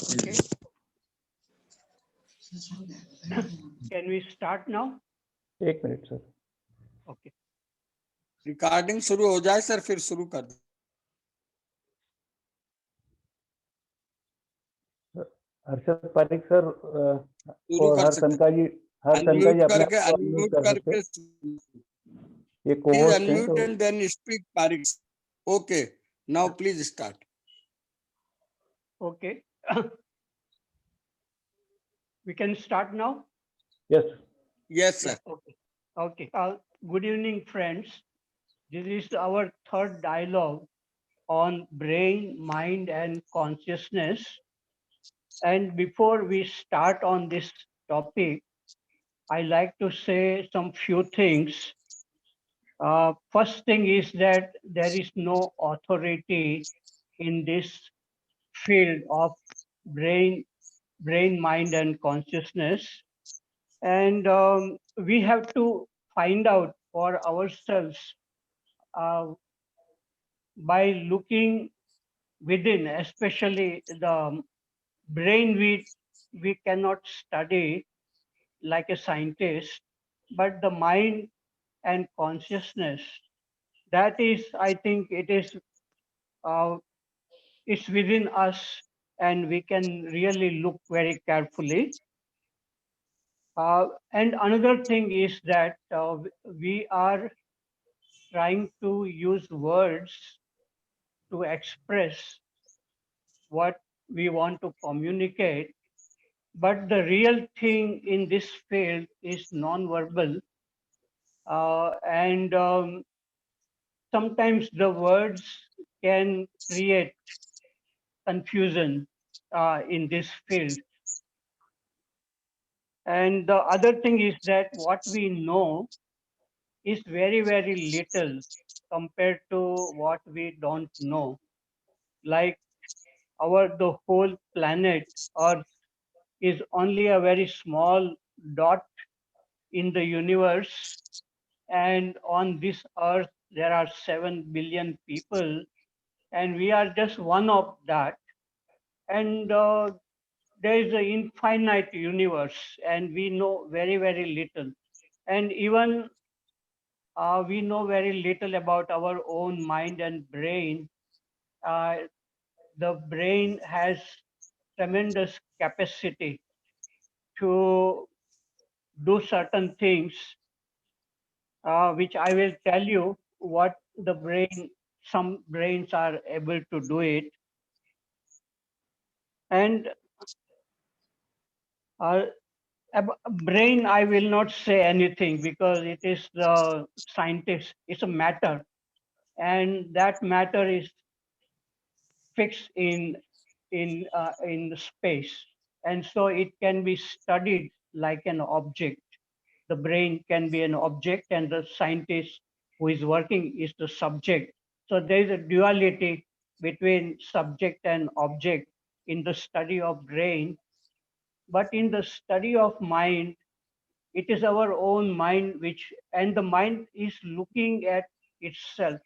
Okay. Can we start now? एक minute sir. Okay. Recording शुरू हो जाए सर, फिर शुरू कर दे. हर्षद पारिक सर शुरू और कर हर सकते सनका जी अनम्यूट अपने आप करके को अनम्यूट कर सकते हैं. ये प्लीज कोहोस्ट हैं अनम्यूट तो and then speak Pareek. Okay, now please start. Okay. We can start now? Yes. Yes sir. Okay. Okay. Good evening, friends. This is our third dialogue on brain, mind, and consciousness. And before we start on this topic, I like to say some few things. First thing is that there is no authority in this field of brain, mind, and consciousness. And we have to find out for ourselves uh, by looking within, especially the brain. We cannot study like a scientist, but the mind and consciousness, that is, I think it is it's within us, and we can really look very carefully. And another thing is that we are trying to use words to express what we want to communicate. But the real thing in this field is non-verbal. And sometimes the words can create confusion in this field. And the other thing is that what we know is very, very little compared to what we don't know. Like the whole planet Earth is only a very small dot in the universe. And on this earth, there are 7 billion people, and we are just one of that. And there is an infinite universe, and we know very, very little. And even we know very little about our own mind and brain. Uh, the brain has tremendous capacity to do certain things, which I will tell you what the brain, some brains are able to do it. And uh, brain, I will not say anything because it is the scientist, it's a matter. And that matter is fixed in space, and so it can be studied like an object. The brain can be an object, and the scientist who is working is the subject. So there is a duality between subject and object in the study of brain. But in the study of mind, it is our own mind and the mind is looking at itself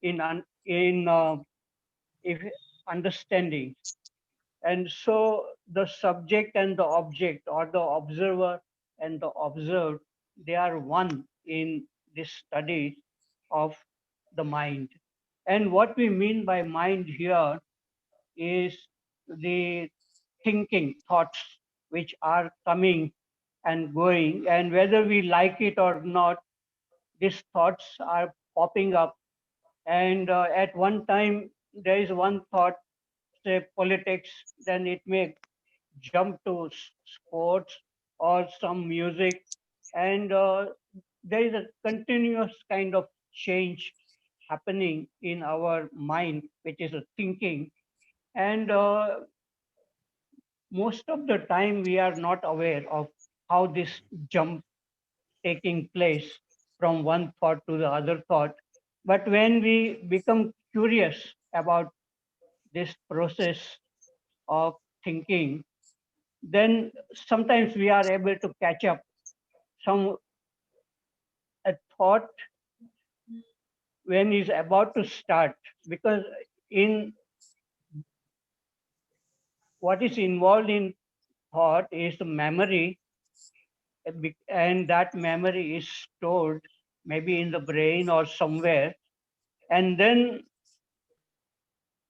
in if understanding. And so the subject and the object, or the observer and the observed, they are one in this study of the mind. And what we mean by mind here is the thinking thoughts which are coming and going, and whether we like it or not, these thoughts are popping up. And at one time, there is one thought, say politics, then it may jump to sports or some music. And there is a continuous kind of change happening in our mind, which is a thinking. And most of the time, we are not aware of how this jump taking place from one thought to the other thought. But when we become curious about this process of thinking, then sometimes we are able to catch up some a thought when is about to start, because in what is involved in thought is the memory, and that memory is stored maybe in the brain or somewhere. And then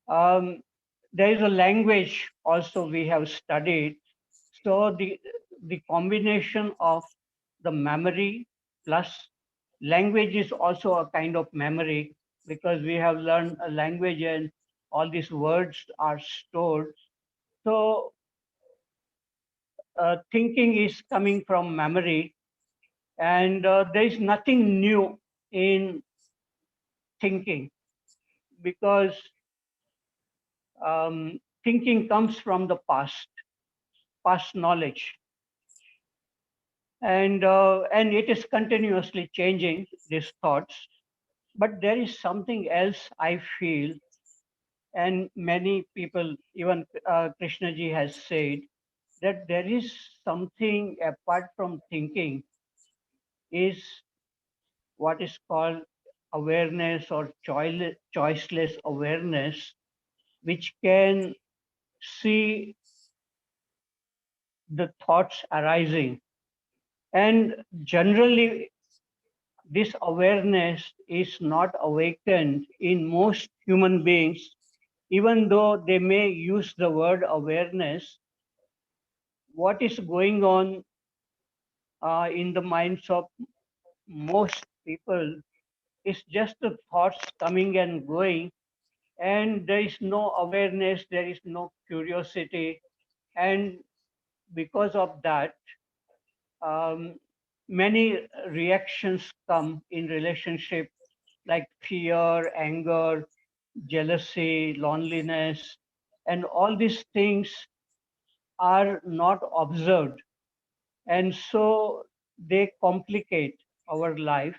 um, there is a language also we have studied. So the combination of the memory plus language is also a kind of memory, because we have learned a language and all these words are stored. So thinking is coming from memory, and there is nothing new in thinking, because thinking comes from the past knowledge, and it is continuously changing these thoughts. But there is something else I feel, and many people, even Krishnaji has said, that there is something apart from thinking, is what is called awareness or choiceless awareness, which can see the thoughts arising. And generally, this awareness is not awakened in most human beings, even though they may use the word awareness. What is going on in the minds of most people is just the thoughts coming and going, and there is no awareness, there is no curiosity. And because of that, um, many reactions come in relationship, like fear, anger, jealousy, loneliness, and all these things are not observed. And so they complicate our life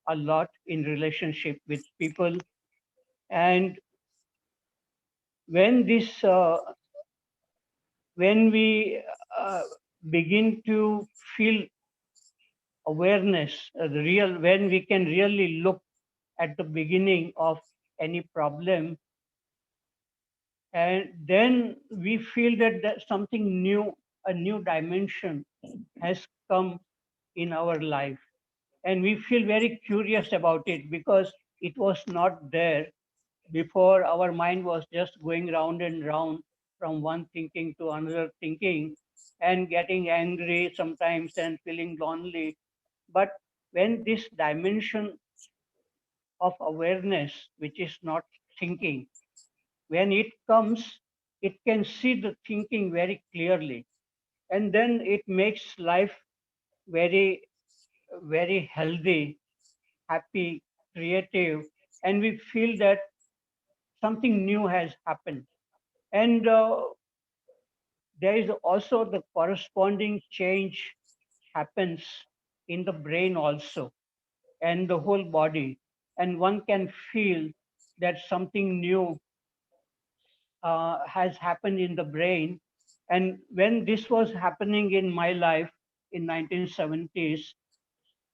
a lot in relationship with people. And when this, when we begin to feel awareness, the real, when we can really look at the beginning of any problem, and then we feel that something new, a new dimension has come in our life, and we feel very curious about it, because it was not there before. Our mind was just going round and round from one thinking to another thinking, and getting angry sometimes and feeling lonely. But when this dimension of awareness, which is not thinking, when it comes, it can see the thinking very clearly. And then it makes life very, very healthy, happy, creative, and we feel that something new has happened. And there is also the corresponding change happens in the brain also, and the whole body. And one can feel that something new has happened in the brain. And when this was happening in my life in 1970s,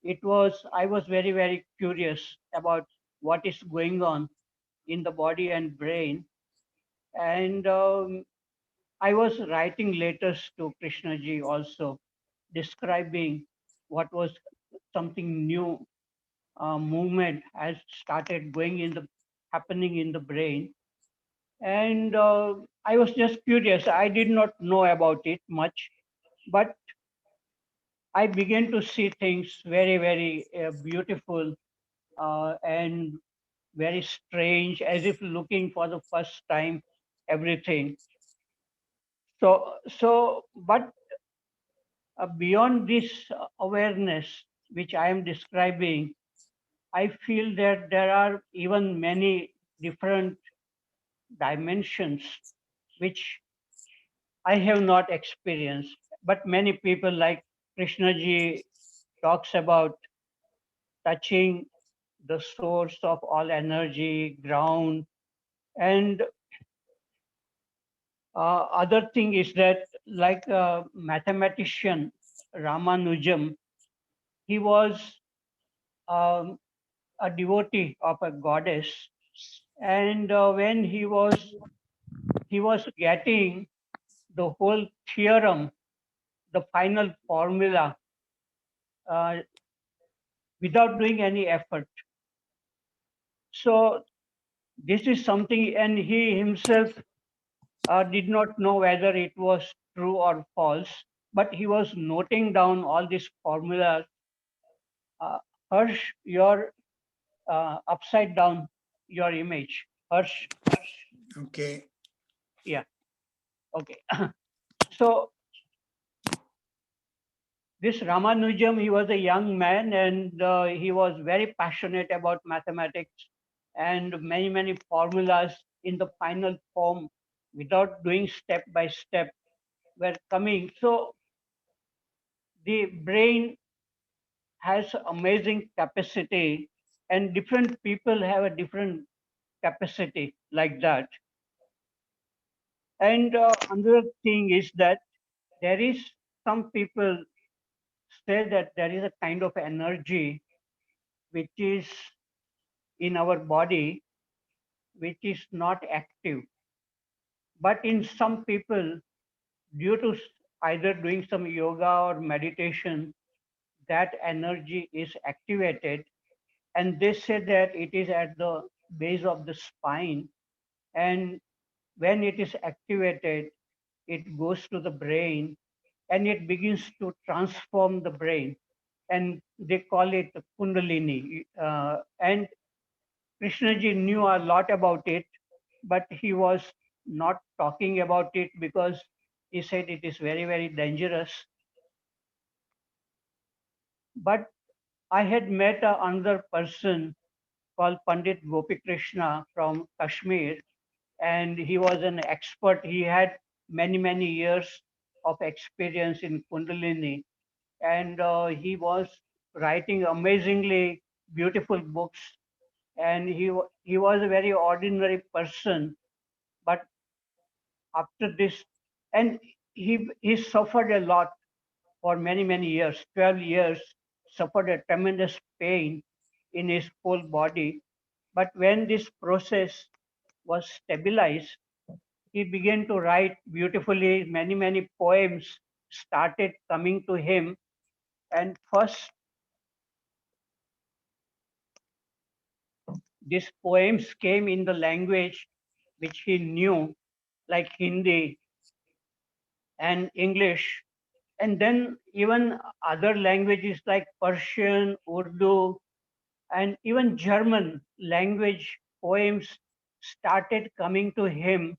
I was very, very curious about what is going on in the body and brain. And I was writing letters to Krishnaji also, describing what was something new, movement has started going in the happening in the brain. And I was just curious. I did not know about it much, but I began to see things very, very beautiful, and very strange, as if looking for the first time everything. But beyond this awareness, which I am describing, I feel that there are even many different dimensions which I have not experienced. But many people, like Krishnaji, talks about touching the source of all energy, ground. And other thing is that, like a mathematician, Ramanujam, he was um, a devotee of a goddess, and when he was getting the whole theorem, the final formula, uh, without doing any effort. So this is something, and he himself did not know whether it was true or false, but he was noting down all these formulas. Uh, Harsh, your upside down your image. Harsh, Okay. yeah, okay. So this Ramanujam, he was a young man and he was very passionate about mathematics and many formulas in the final form without doing step by step were coming. So the brain has amazing capacity and different people have a different capacity like that. And another thing is that there is some people say that there is a kind of energy which is in our body which is not active. But in some people, due to either doing some yoga or meditation, that energy is activated. And they say that it is at the base of the spine. And when it is activated, it goes to the brain and it begins to transform the brain. And they call it Kundalini. And Krishnaji knew a lot about it, but he was not talking about it because he said it is very dangerous. But I had met another person called Pandit Gopi Krishna from Kashmir, and he was an expert. He had many years of experience in Kundalini, and he was writing amazingly beautiful books. And he was a very ordinary person, but after this, and he suffered a lot for many years, 12 years, suffered a tremendous pain in his whole body. But when this process was stabilized, he began to write beautifully. Many poems started coming to him. And first, these poems came in the language which he knew, like Hindi and English. And then even other languages like Persian, Urdu, and even German language poems started coming to him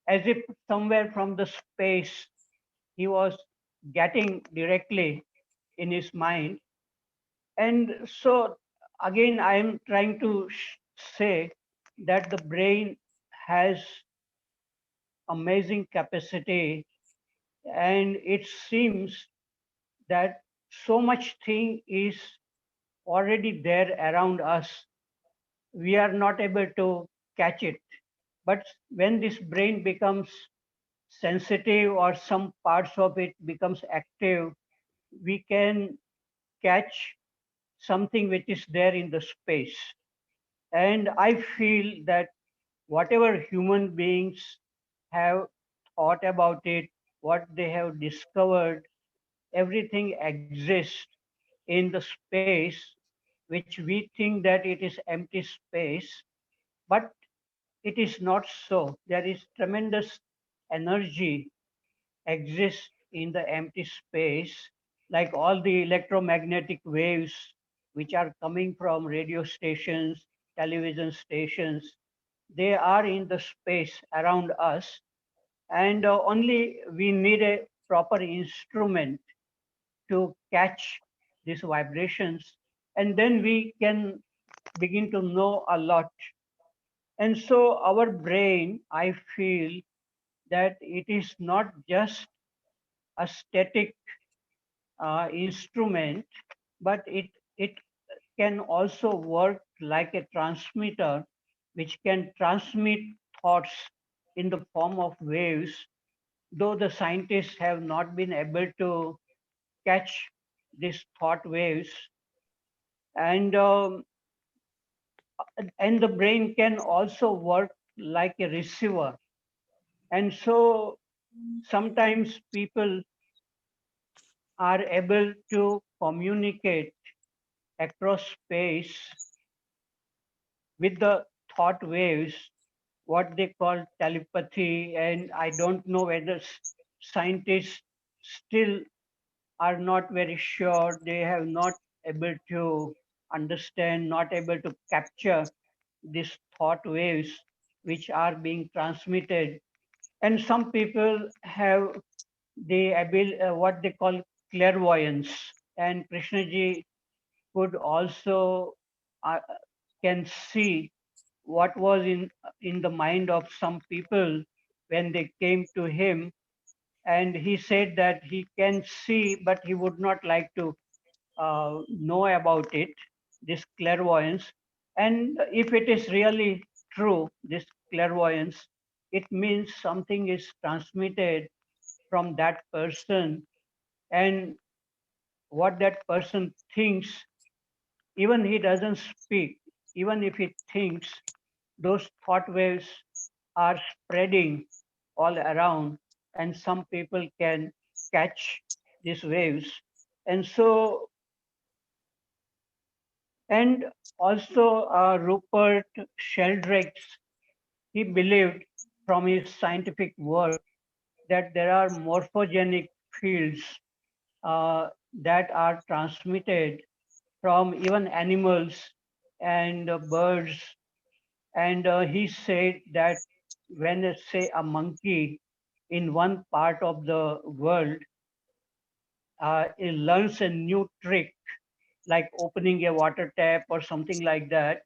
as if somewhere from the space he was getting directly in his mind. And so again, I am trying to say that the brain has amazing capacity, and it seems that so much thing is already there around us. We are not able to catch it. But when this brain becomes sensitive or some parts of it becomes active, we can catch something which is there in the space. And I feel that whatever human beings have thought about it, what they have discovered, everything exists in the space which we think that it is empty space, but it is not so. There is tremendous energy exists in the empty space, like all the electromagnetic waves which are coming from radio stations, television stations. They are in the space around us, and only we need a proper instrument to catch these vibrations, and then we can begin to know a lot. And so our brain, I feel that it is not just a static instrument, but it can also work like a transmitter, which can transmit thoughts in the form of waves, though the scientists have not been able to catch these thought waves. And and the brain can also work like a receiver. And so sometimes people are able to communicate across space with the thought waves, what they call telepathy. And I don't know whether scientists still are not very sure. They have not able to understand, not able to capture these thought waves which are being transmitted. And some people have the ability, what they call clairvoyance. And Krishnaji could also uh, can see what was in the mind of some people when they came to him, and he said that he can see but he would not like to know about it, this clairvoyance. And if it is really true, this clairvoyance, it means something is transmitted from that person, and what that person thinks, even he doesn't speak, even if he thinks, those thought waves are spreading all around, and some people can catch these waves. And so, and also Rupert Sheldrake's, he believed from his scientific work that there are morphogenic fields that are transmitted from even animals and birds. And he said that when, say, a monkey in one part of the world it learns a new trick, like opening a water tap or something like that,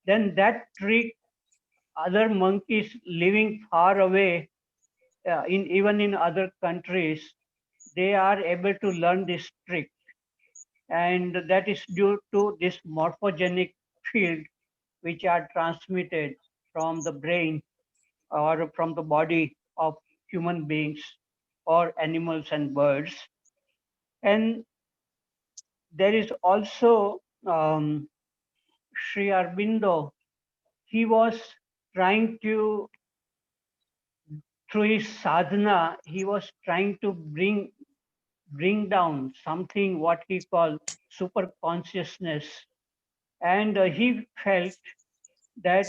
then that trick, other monkeys living far away, in even in other countries, they are able to learn this trick, and that is due to this morphogenic field which are transmitted from the brain or from the body of human beings or animals and birds. And there is also Sri Aurobindo. He was trying to, through his sadhana, he was trying to bring down something what he called super consciousness. And he felt that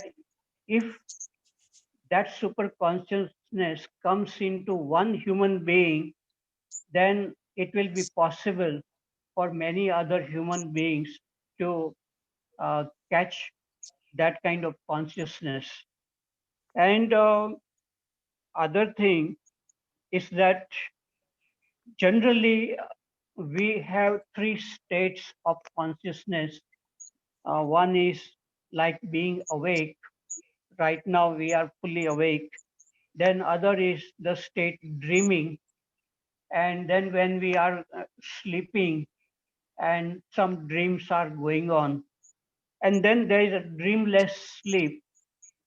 if that super consciousness comes into one human being, then it will be possible for many other human beings to catch that kind of consciousness. And other thing is that generally we have three states of consciousness. One is like being awake. Right now we are fully awake. Then other is the state dreaming. And then when we are sleeping and some dreams are going on. And then there is a dreamless sleep.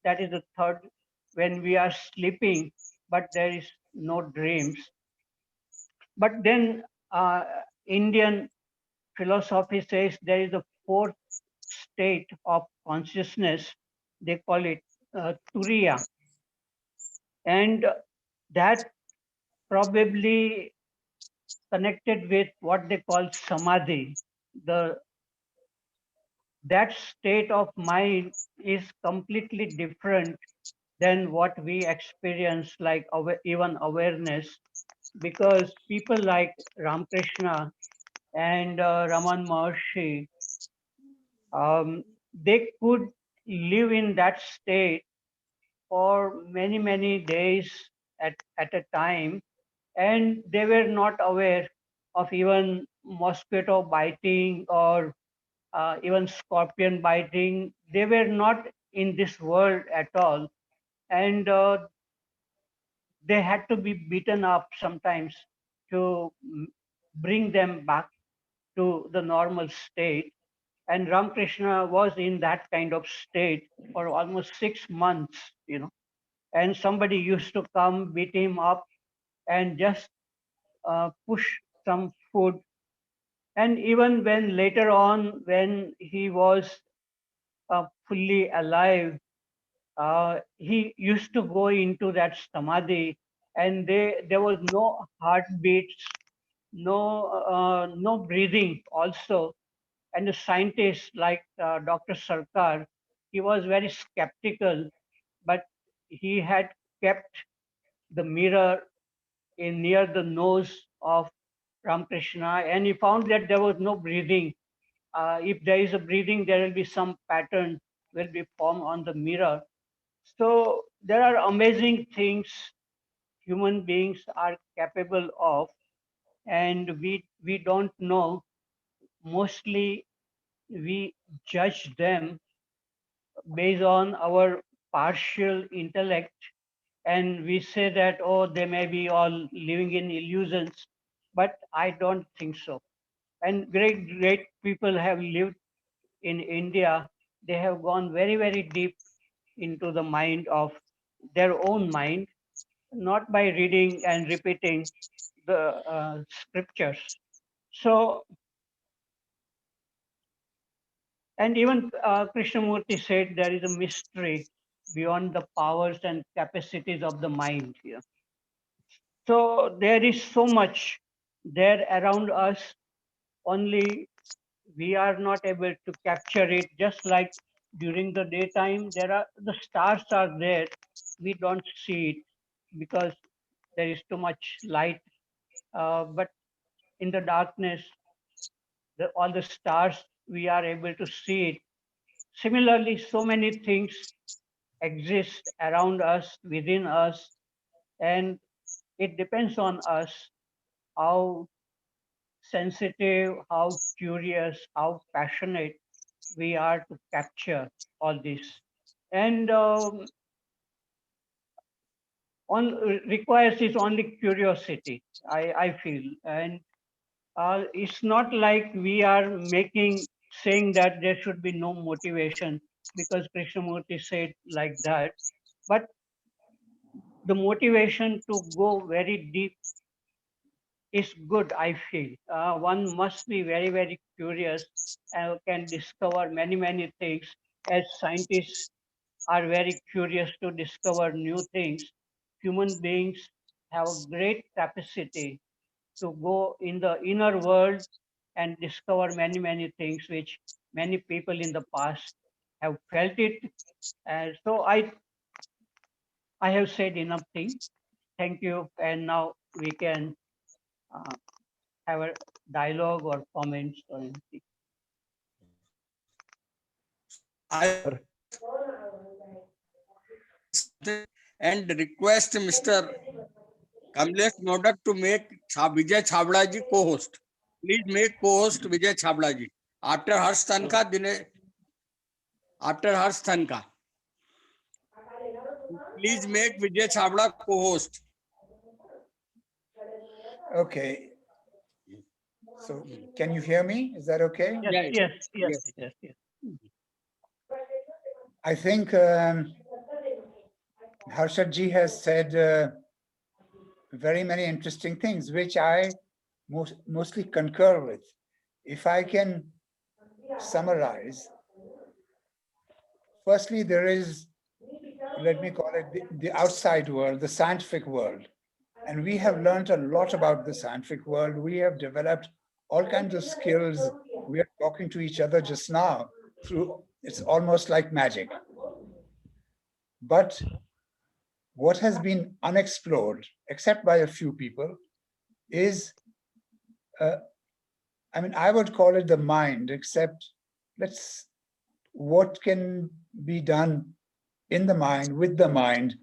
That is the third, when we are sleeping, but there is no dreams. But then Indian philosophy says there is a fourth state of consciousness. They call it Turiya. And that probably connected with what they call Samadhi. The that state of mind is completely different than what we experience, like even awareness, because people like Ramakrishna and Raman Maharshi, they could live in that state for many, many days at a time, and they were not aware of even mosquito biting or even scorpion biting. They were not in this world at all. And they had to be beaten up sometimes to bring them back to the normal state. And Ramakrishna was in that kind of state for almost 6 months. And somebody used to come, beat him up, and just push some food. And even when later on, when he was fully alive, he used to go into that samadhi and there was no heartbeats, no breathing also. And the scientist like Dr. Sarkar, he was very skeptical, but he had kept the mirror in near the nose of Ramakrishna, and he found that there was no breathing. If there is a breathing, there will be some pattern will be formed on the mirror. So there are amazing things human beings are capable of, and we don't know. Mostly we judge them based on our partial intellect, and we say that, oh, they may be all living in illusions, but I don't think so. And great people have lived in India. They have gone very deep into the mind of their own mind, not by reading and repeating the scriptures. So, and even Krishnamurti said there is a mystery beyond the powers and capacities of the mind here. So there is so much there around us, only we are not able to capture it. Just like during the daytime, the stars are there. We don't see it because there is too much light. But in the darkness, all the stars, we are able to see it. Similarly, so many things exist around us, within us, and it depends on us how sensitive, how curious, how passionate we are to capture all this. And on requires is only curiosity, I feel. And it's not like we are saying that there should be no motivation because Krishnamurti said like that. But the motivation to go very deep is good, I feel. One must be very curious and can discover many things. As scientists are very curious to discover new things, human beings have a great capacity to go in the inner world and discover many things which many people in the past have felt it. And so I have said enough thing. Thank you. And now we can uh, have a dialogue or comments or anything. I and request Mr. Kamlesh Modak to make Vijay Chhabra ji co-host. Please make co-host Vijay Chhabra ji. After Harsh Tanka, after Harsh Tanka. Please make Vijay Chhabra co-host. Okay. So can you hear me? Is that okay? Yes. I think Harshad ji has said very many interesting things, which I mostly concur with. If I can summarize, firstly, there is, let me call it the outside world, the scientific world. And we have learned a lot about the scientific world. We have developed all kinds of skills. We are talking to each other just now through, it's almost like magic. But what has been unexplored, except by a few people, is, I would call it the mind, except what can be done in the mind, with the mind,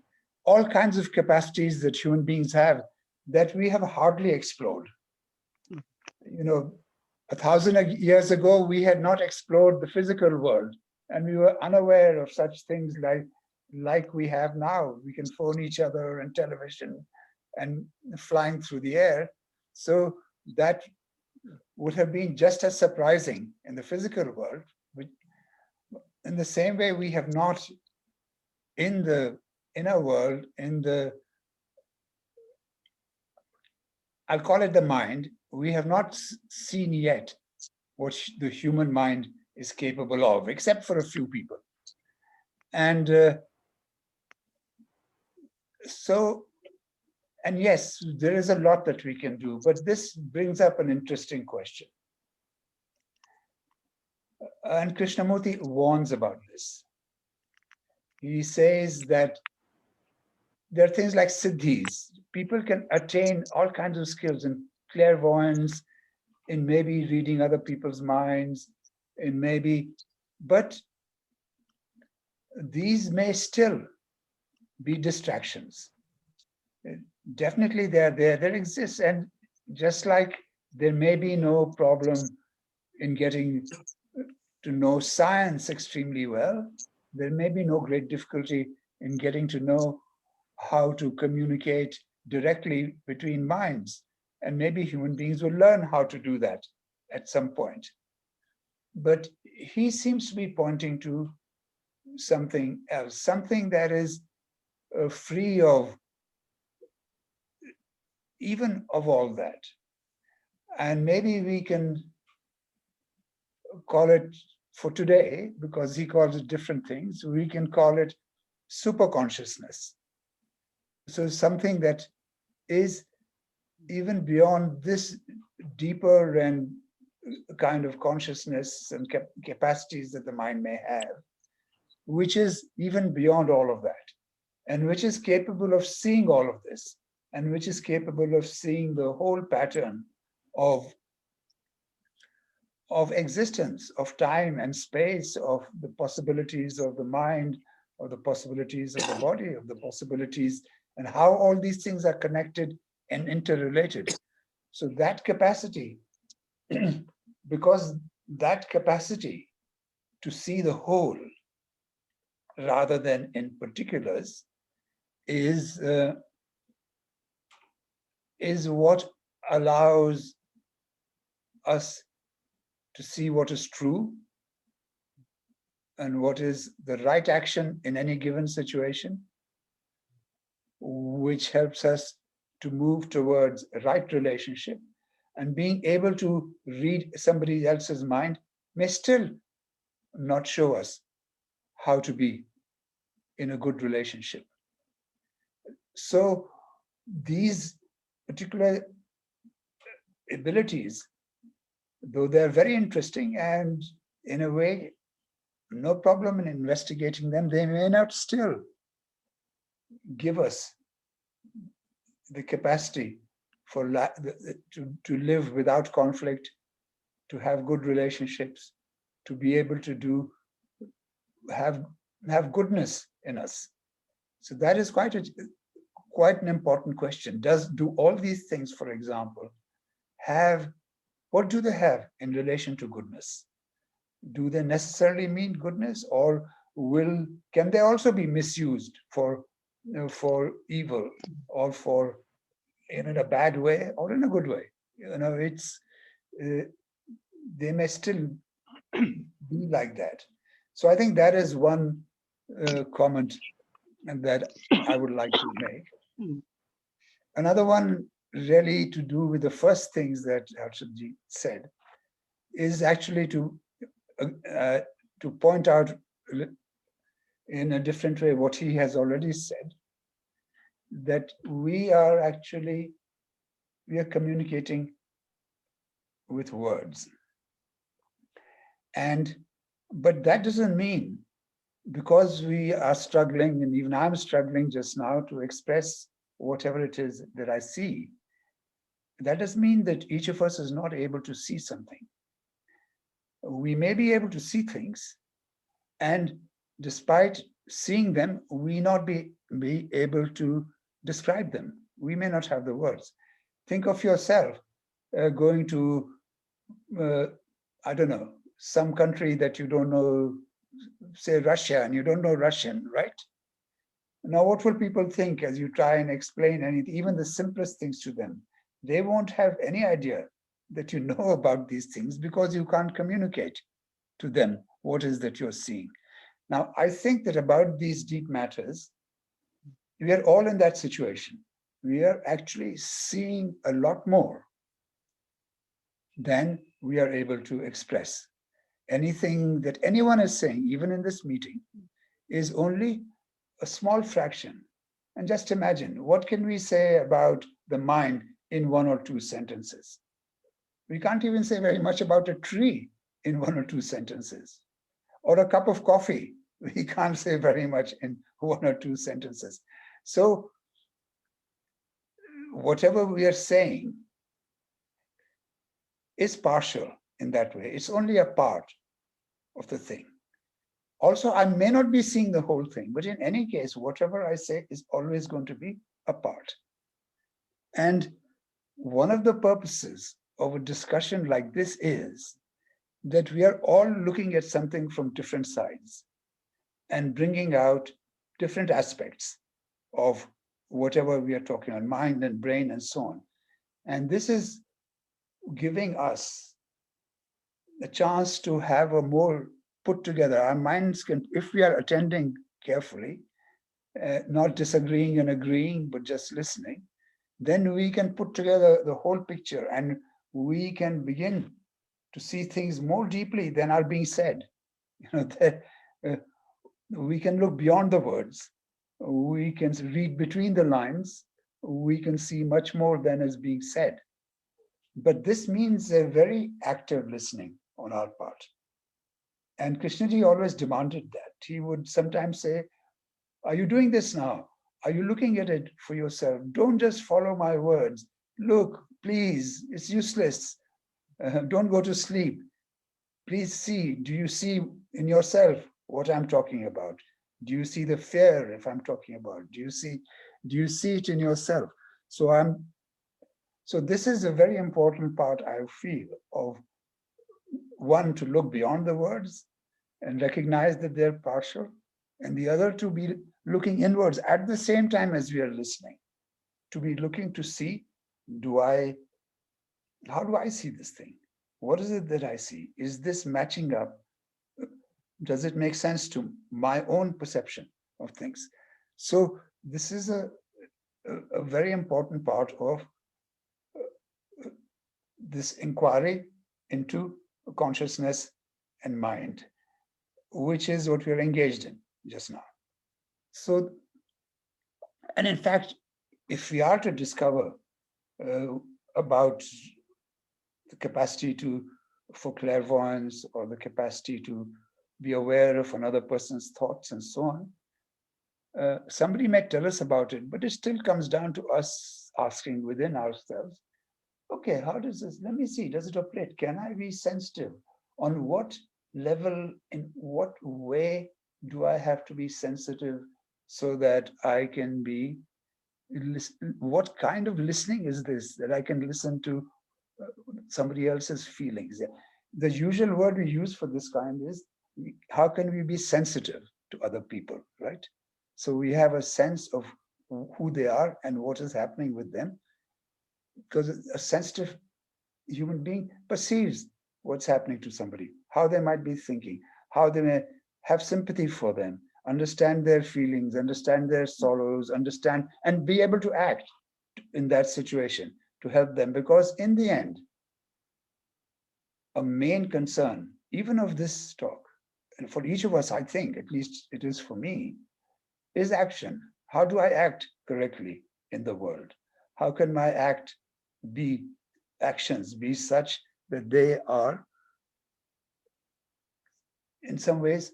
all kinds of capacities that human beings have that we have hardly explored. 1,000 years ago, we had not explored the physical world, and we were unaware of such things like we have now. We can phone each other and television and flying through the air. So that would have been just as surprising in the physical world. In the same way, we have not, in the inner world, I'll call it the mind, we have not seen yet what the human mind is capable of, except for a few people. And And yes, there is a lot that we can do, but this brings up an interesting question. And Krishnamurti warns about this. He says that there are things like siddhis. People can attain all kinds of skills in clairvoyance, in maybe reading other people's minds, in maybe, but these may still be distractions. Definitely they're there, they exist. And just like there may be no problem in getting to know science extremely well, there may be no great difficulty in getting to know how to communicate directly between minds. And maybe human beings will learn how to do that at some point. But he seems to be pointing to something else, something that is free of even of all that. And maybe we can call it, for today, because he calls it different things, we can call it super consciousness. So something that is even beyond this deeper and kind of consciousness and capacities that the mind may have, which is even beyond all of that, and which is capable of seeing all of this, and which is capable of seeing the whole pattern of existence, of time and space, of the possibilities of the mind, of the possibilities of the body, of the possibilities, and how all these things are connected and interrelated. So that capacity, because that capacity to see the whole rather than in particulars is what allows us to see what is true and what is the right action in any given situation, which helps us to move towards a right relationship. And being able to read somebody else's mind may still not show us how to be in a good relationship. So these particular abilities, though they're very interesting and in a way, no problem in investigating them, they may not still give us the capacity for to live without conflict, to have good relationships, to be able to have goodness in us. So that is quite an important question. Do all these things, for example, what do they have in relation to goodness? Do they necessarily mean goodness, or can they also be misused for evil, or for in a bad way or in a good way? It's they may still be like that. So I think that is one comment that I would like to make. Another one, really to do with the first things that Harshadji said, is actually to point out in a different way what he has already said, that we are communicating with words. But that doesn't mean, because we are struggling, and even I'm struggling just now to express whatever it is that I see, that doesn't mean that each of us is not able to see something. We may be able to see things, and despite seeing them, we not be able to describe them. We may not have the words. Think of yourself going to, I don't know, some country that you don't know, say Russia, and you don't know Russian, right? Now, what will people think as you try and explain anything, even the simplest things to them? They won't have any idea that you know about these things, because you can't communicate to them what is that you're seeing. Now, I think that about these deep matters, we are all in that situation. We are actually seeing a lot more than we are able to express. Anything that anyone is saying, even in this meeting, is only a small fraction And just imagine, what can we say about the mind in 1 or 2 sentences? We can't even say very much about a tree in 1 or 2 sentences. Or a cup of coffee, we can't say very much in 1 or 2 sentences. So whatever we are saying is partial in that way. It's only a part of the thing. Also, I may not be seeing the whole thing, but in any case, whatever I say is always going to be a part. And one of the purposes of a discussion like this is that we are all looking at something from different sides and bringing out different aspects of whatever we are talking on, mind and brain and so on. And this is giving us a chance to have a more put together. Our minds can, if we are attending carefully, not disagreeing and agreeing, but just listening, then we can put together the whole picture and we can begin to see things more deeply than are being said. You know, that, we can look beyond the words. We can read between the lines. We can see much more than is being said. But this means a very active listening on our part. And Krishnaji always demanded that. He would sometimes say, are you doing this now? Are you looking at it for yourself? Don't just follow my words. Look, please, it's useless. Don't go to sleep. Please see, do you see in yourself what I'm talking about? Do you see the fear if I'm talking about? Do you see it in yourself? So this is a very important part, I feel, of one, to look beyond the words and recognize that they're partial, and the other to be looking inwards at the same time as we are listening, to be looking to see, how do I see this thing? What is it that I see? Is this matching up? Does it make sense to my own perception of things? So this is a very important part of this inquiry into consciousness and mind, which is what we're engaged in just now. So, and in fact, if we are to discover about the capacity for clairvoyance or the capacity to be aware of another person's thoughts and so on, somebody may tell us about it, but it still comes down to us asking within ourselves, okay, how does this, let me see, does it operate? Can I be sensitive? On what level, in what way do I have to be sensitive so that I can be, what kind of listening is this, that I can listen to somebody else's feelings? The usual word we use for this kind is, how can we be sensitive to other people, right? So we have a sense of who they are and what is happening with them, because a sensitive human being perceives what's happening to somebody, how they might be thinking, how they may have sympathy for them, understand their feelings, understand their sorrows, understand and be able to act in that situation to help them. Because in the end, a main concern, even of this talk, and for each of us, I think, at least it is for me, is action. How do I act correctly in the world? How can my actions be such that they are, in some ways,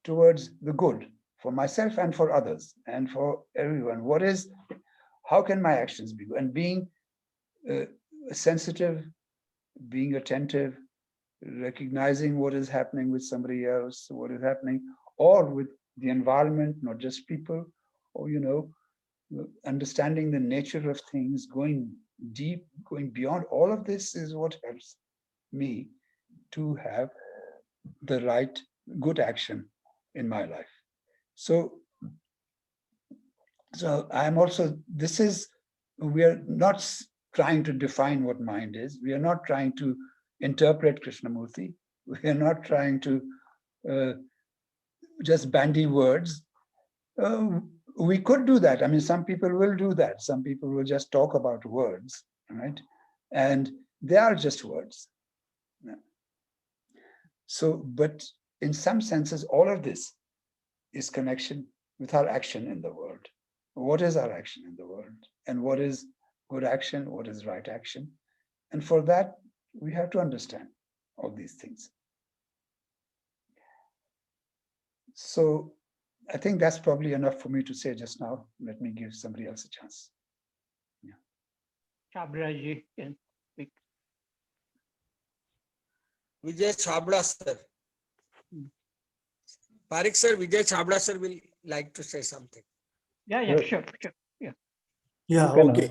towards the good for myself and for others and for everyone? How can my actions be? And being sensitive, being attentive, recognizing what is happening with somebody else, what is happening, or with the environment, not just people, or, understanding the nature of things, going deep, going beyond, all of this is what helps me to have the right, good action in my life. So I'm also, we are not trying to define what mind is. We are not trying to interpret Krishnamurti. We are not trying to just bandy words. We could do that. I mean, some people will do that. Some people will just talk about words, right? And they are just words. So, but in some senses, all of this is connection with our action in the world. what is our action in the world, and what is good action, what is right action. And for that, we have to understand all these things. So I think that's probably enough for me to say just now. Let me give somebody else a chance. Chhabra ji can speak. Vijay Chhabra sir. Parekh sir, Vijay Chhabra sir will like to say something. Yeah, Yes. sure. Yeah, You can, okay.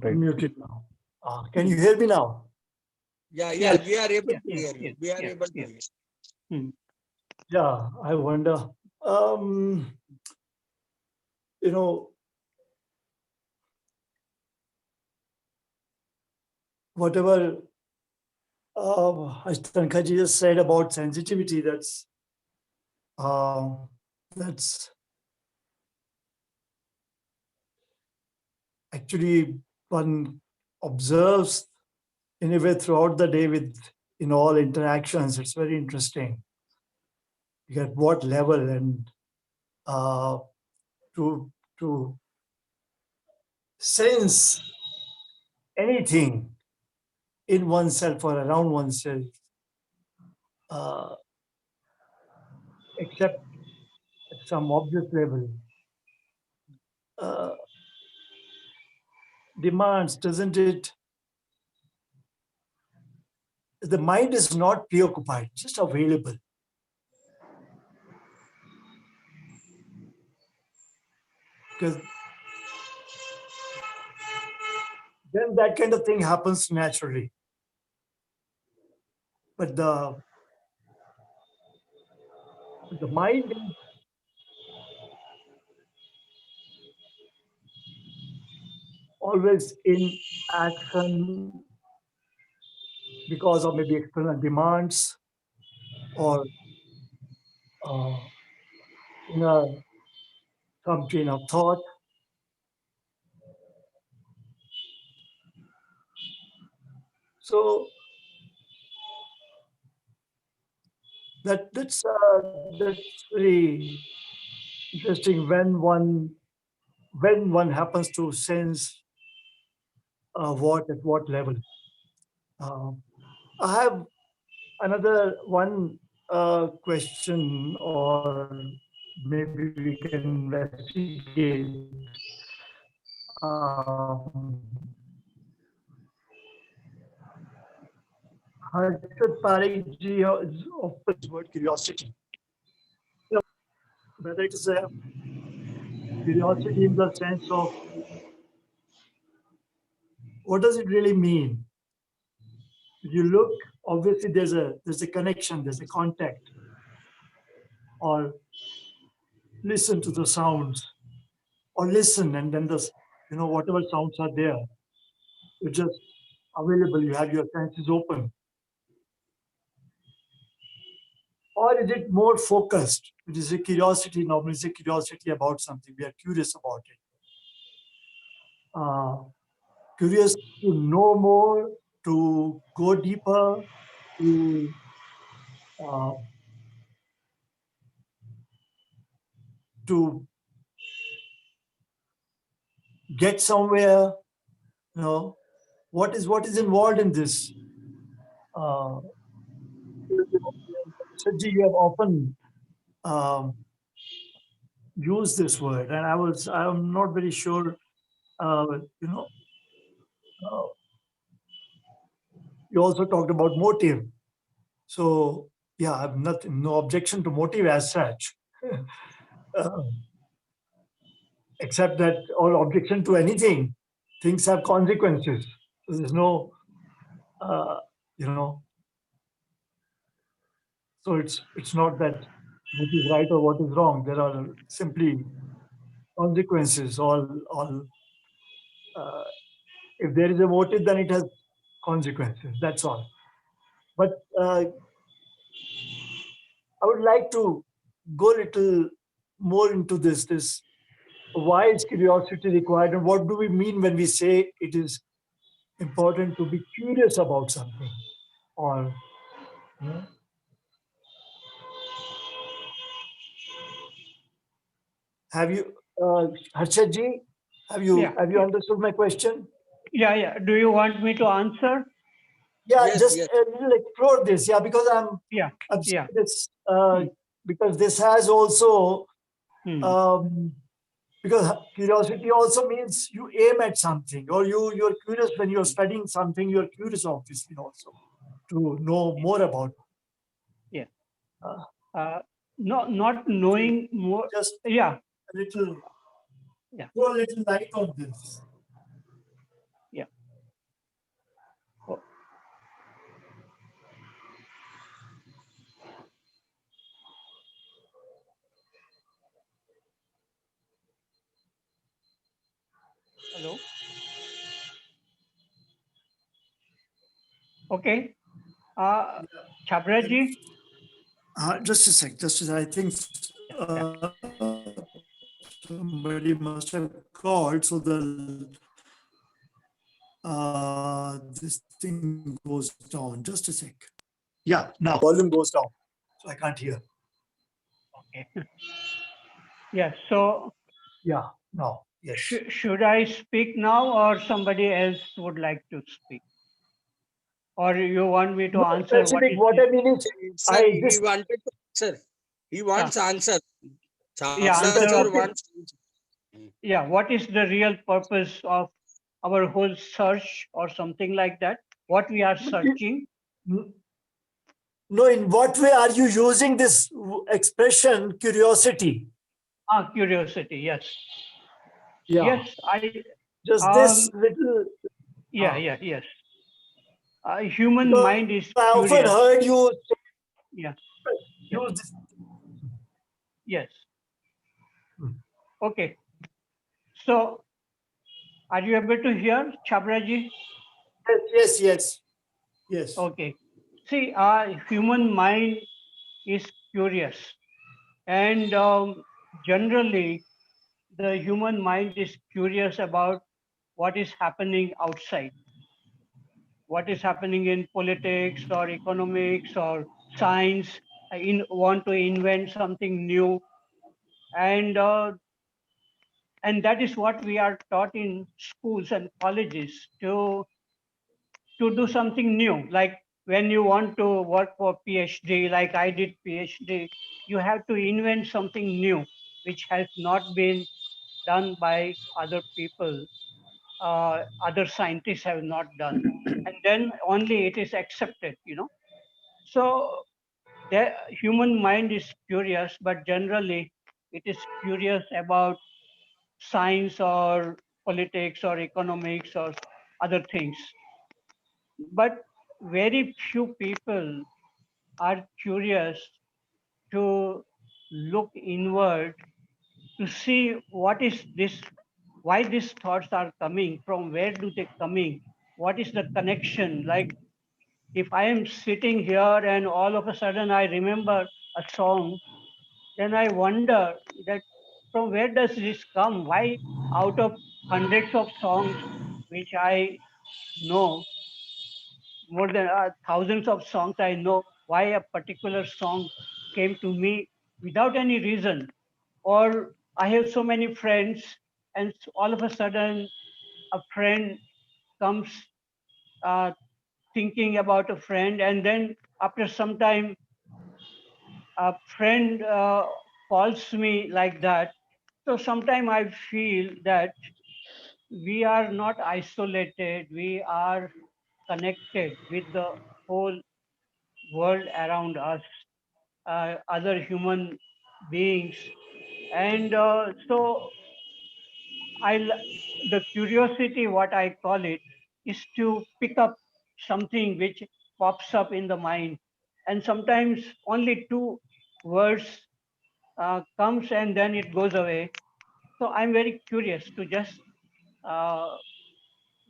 right. Muted now. Can you hear me now? Yeah, Yes. we are able Yes, to hear you. yes, We are yes, able to yes. hear you. Yeah, I wonder. You know, whatever Ashtankaji just said about sensitivity, that's actually one observes in a way throughout the day in all interactions. It's very interesting. At what level and to sense anything in oneself or around oneself, uh, except at some object level, uh, demands, doesn't it? The mind is not preoccupied, just available. Because then that kind of thing happens naturally. But the mind is always in action because of maybe external demands or in some train of thought. So that's very interesting when one happens to sense what at what level. I have another one question, or maybe we can investigate. Harshad Parekh ji is often this word curiosity. Whether it is a curiosity in the sense of what does it really mean? You look, obviously there's a connection, there's a contact, or listen to the sounds, or listen and then whatever sounds are there, you're just available, you have your senses open. Or is it more focused? It is a curiosity, normally it's a curiosity about something, we are curious about it. Curious to know more, to go deeper, uh, to get somewhere. What is involved in this? Sajji, you have often used this word, and I'm not very sure. You know, uh, you also talked about motive. So yeah, I've no objection to motive as such, uh, except that all objection to anything, things have consequences. So there's no, uh, you know, so it's not that what is right or what is wrong. There are simply consequences. All if there is a motive, then it has consequences. That's all. But I would like to go a little more into this. Why is curiosity required, and what do we mean when we say it is important to be curious about something? Or have you Harshad ji, have Yeah. you understood my question? Yeah. Do you want me to answer? Yeah, Yes, just yes. a little explore this. Yeah, because Yeah. I'm Yeah. saying this Hmm. because this has also Hmm. um, because curiosity also means you aim at something, or you're curious when you're studying something. You're curious, obviously, also to know more about. Yeah. Uh, Not knowing more. just Yeah. a little, Yeah. throw a little light on this. Yeah. Oh, hello. Okay. Chhabra ji. Just a sec. Just a sec. I think Yeah. somebody must have called, so this thing goes down. Just a sec. Yeah, now volume goes down, so I can't hear. Okay. Yeah. So Yeah, now yes. should I speak now, or somebody else would like to speak? Or you want me to No answer what specific. is What this? I mean is, Sir, I he just wanted to answer. He wants answer. Yeah. Chhabra Answer. sir something. wants answer. Yeah. What is the real purpose of our whole search, or something like that? What we are searching? No, in what way are you using this expression curiosity? Curiosity. Yes. Yeah, Yes. I. just this Um. little. Yeah. Uh, Yes. Human because mind is I often curious. heard you Yeah. Yeah. use this. Yes. Hmm. Okay. So, are you able to hear, Chabraji? Yes. Okay. See, human mind is curious, and generally, the human mind is curious about what is happening outside, what is happening in politics or economics or science. Want to invent something new, and that is what we are taught in schools and colleges to do something new. Like when you want to work for PhD, like I did PhD, you have to invent something new, which has not been done by other people, other scientists have not done. And then only it is accepted. So the human mind is curious, but generally it is curious about science or politics or economics or other things. But very few people are curious to look inward to see what is this, why these thoughts are coming, from where do they coming, what is the connection. Like if I am sitting here and all of a sudden I remember a song, then I wonder that from where does this come? Why out of hundreds of songs which I know, more than thousands of songs I know, why a particular song came to me without any reason. Or I have so many friends, and all of a sudden a friend comes, uh, thinking about a friend, and then after some time a friend calls me like that. So sometimes I feel that we are not isolated, we are connected with the whole world around us, other human beings. And so the curiosity, what I call it, is to pick up something which pops up in the mind. And sometimes only two words comes and then it goes away. So I'm very curious to just uh,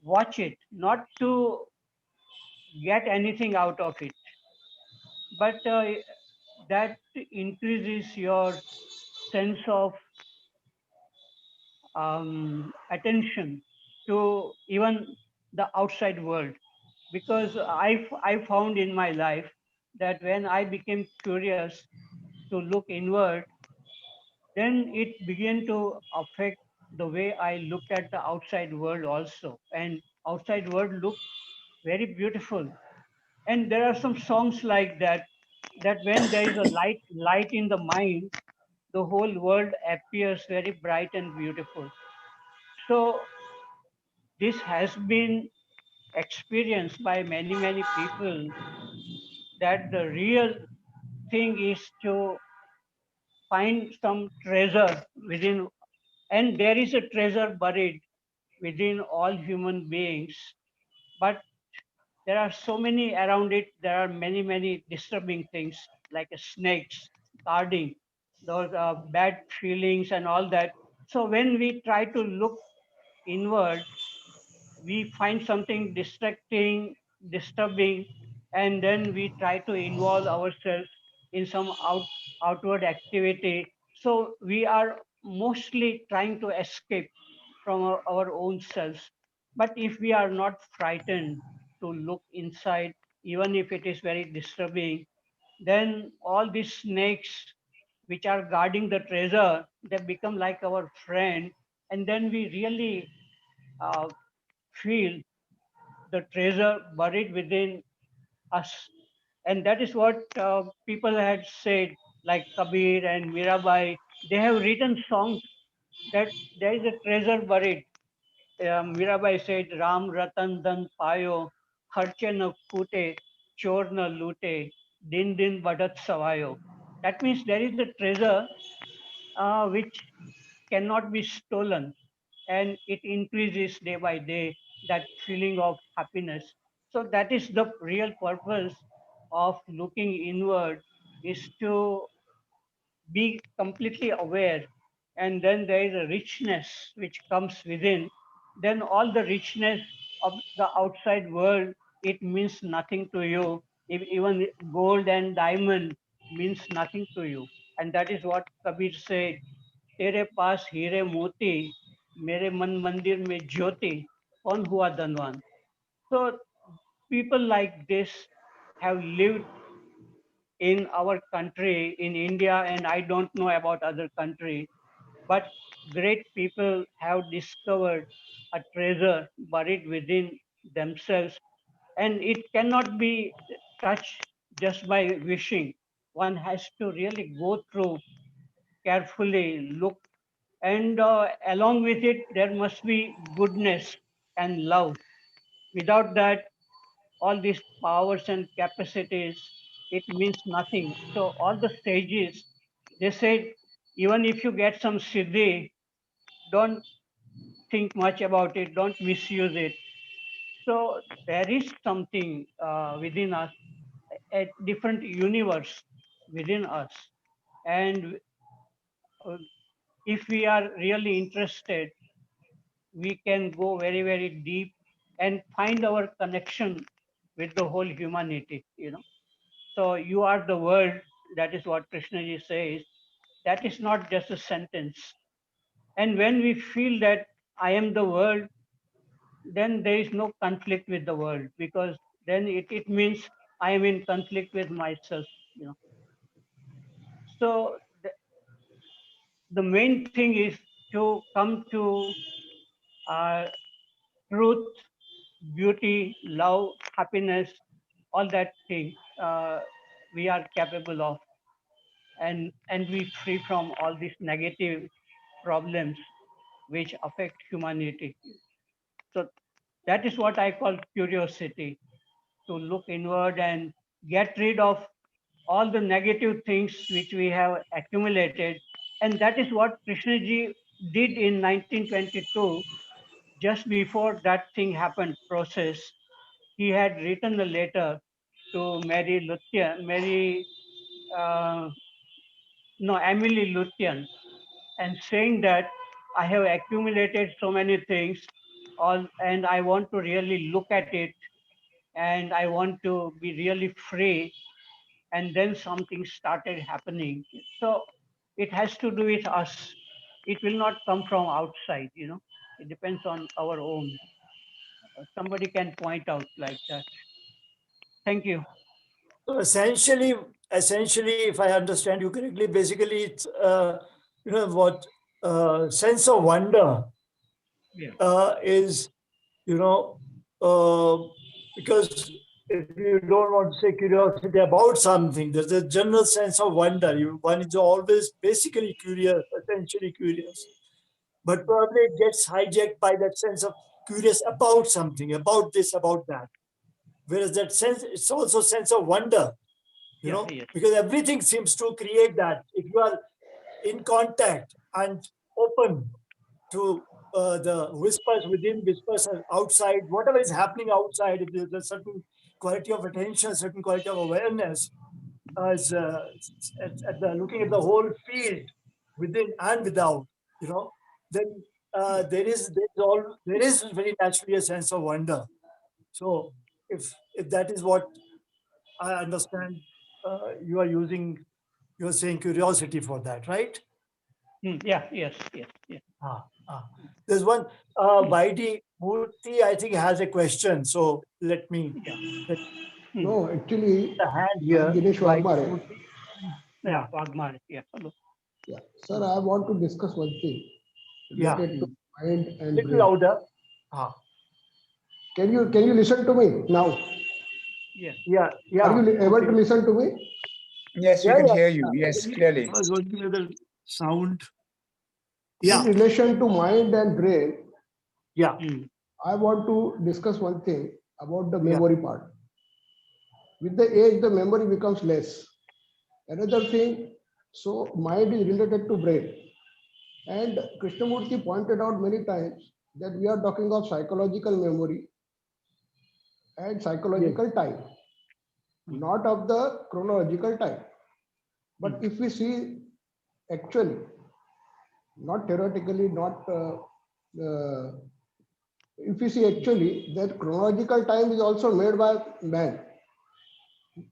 watch it, not to get anything out of it, but that increases your sense of attention to even the outside world. Because I found in my life that when I became curious to look inward, then it began to affect the way I looked at the outside world also. And outside world looked very beautiful. And there are some songs like that, that when there is a light in the mind, the whole world appears very bright and beautiful. So this has been experienced by many people, that the real thing is to find some treasure within, and there is a treasure buried within all human beings. But there are so many around it. There are many disturbing things like snakes, carding, those bad feelings and all that. So when we try to look inward, we find something distracting, disturbing, and then we try to involve ourselves in some outward activity. So we are mostly trying to escape from our own selves. But if we are not frightened to look inside, even if it is very disturbing, then all these snakes which are guarding the treasure, they become like our friend, and then we really uh, feel the treasure buried within us. And that is what people had said, like Kabir and Mirabai. They have written songs that there is a treasure buried. Mirabai said, Ram Ratan Dan Payo, Kharche na Kute, Chor na Lute, Din Din Badat Savayo. That means there is a treasure which cannot be stolen, and it increases day by day, that feeling of happiness. So that is the real purpose of looking inward, is to be completely aware, and then there is a richness which comes within. Then all the richness of the outside world, it means nothing to you. If even gold and diamond means nothing to you. And that is what Kabir said, तेरे पास हीरे मोती मेरे मन मंदिर में ज्योति कौन हुआ धनवान. So people like this have lived in our country, in India, and I don't know about other countries, but great people have discovered a treasure buried within themselves, and it cannot be touched just by wishing. One has to really go through carefully, look, and along with it, there must be goodness and love. Without that, all these powers and capacities, it means nothing. So all the sages, they said, even if you get some siddhi, don't think much about it, don't misuse it. So there is something within us, a different universe within us. And uh, if we are really interested, we can go very deep and find our connection with the whole humanity, you know. So you are the world, that is what Krishna ji says. That is not just a sentence. And when we feel that I am the world, then there is no conflict with the world, because then it means I am in conflict with myself, you know. So the main thing is to come to uh, truth, beauty, love, happiness, all that thing we are capable of, and we free from all these negative problems which affect humanity. So that is what I call curiosity, to look inward and get rid of all the negative things which we have accumulated. And that is what Krishna ji did in 1922, just before that thing happened process. He had written a letter to uh, Emily Lutyens, and saying that I have accumulated so many things, all, and I want to really look at it, and I want to be really free. And then something started happening. So it has to do with us. It will not come from outside, you know. It depends on our own. Somebody can point out like that. Thank you. So essentially, if I understand you correctly, basically it's what sense of wonder Yeah. is, because if you don't want to say curiosity about something, there's a general sense of wonder. One is always basically curious, essentially curious, but probably it gets hijacked by that sense of curious about something, about this, about that. Whereas that sense, it's also sense of wonder, Yes. because everything seems to create that. If you are in contact and open to the whispers within, whispers outside, whatever is happening outside, if there's a certain quality of attention, certain quality of awareness, as looking at the whole field within and without, then there is very naturally a sense of wonder. So if that is what I understand, you're saying curiosity for that, right? Yeah. Yes. Ah. There's one, Vaidi Murthy, I think, has a question. So let me Yeah. let No, actually, the hand I'm here. Dinesh Vaidi Wagmare. Murthy. Yeah. Wagmar. Yeah. Hello. Yeah. Sir, I want to discuss one thing Yeah. related to mind and Little brain. louder. Ah. Can you listen to me now? Yes. Yeah. Are you able to Okay. listen to me? Yes, we Yeah, can yeah. hear you. Yes, clearly. I was working with the sound. In Yeah. relation to mind and brain, Yeah. I want to discuss one thing about the Yeah. memory part. With the age, the memory becomes less. Another thing, so mind is related to brain. And Krishnamurti pointed out many times that we are talking of psychological memory and Yes. psychological time, not of the chronological time. But if we see actually, not theoretically, not if we see actually that chronological time is also made by man.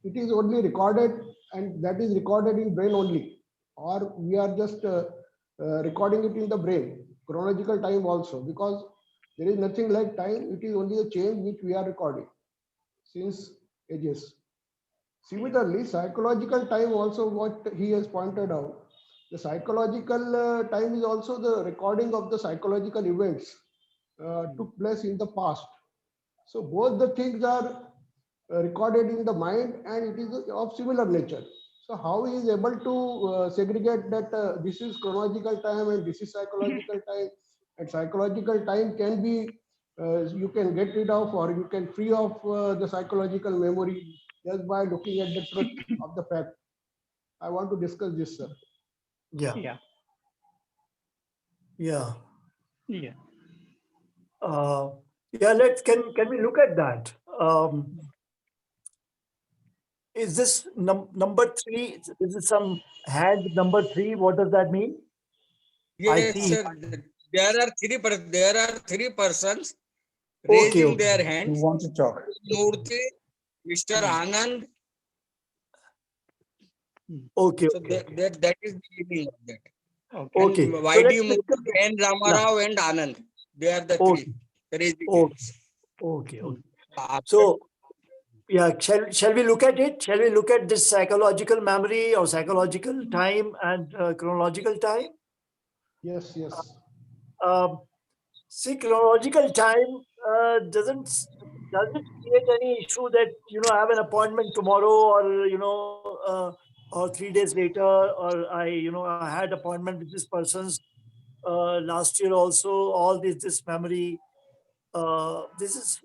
It is only recorded, and that is recorded in brain only, or we are just recording it in the brain. Chronological time also, because there is nothing like time. It is only a change which we are recording since ages. Similarly, psychological time also, what he has pointed out, the psychological time is also the recording of the psychological events took place in the past. So both the things are recorded in the mind, and it is of similar nature. So how he is able to segregate that this is chronological time and this is psychological time, and psychological time can be you can get rid of, or you can free of the psychological memory just by looking at the truth of the fact. I want to discuss this, sir. Yeah. Yeah. Yeah. Yeah. Yeah. Can we look at that? Is this number three? Is it some hand number three? What does that mean? I Yes, see. sir. There are three persons Okay. raising Okay. their You hands. want to talk? Murthy, Mr. Anand. Okay. So Okay. Okay. that is the meaning of that. Okay. And Okay. So YD let's discuss Murthy, that. N. Yeah. Ramarao, and Anand. They are the three Okay. raising Okay. hands. Okay. Okay. After So yeah, shall we look at it? Shall we look at this psychological memory or psychological time and chronological time? Yes, yes. Um, See, chronological time doesn't create any issue that I have an appointment tomorrow, or or 3 days later, or I had appointment with this person's last year also. All this memory, this is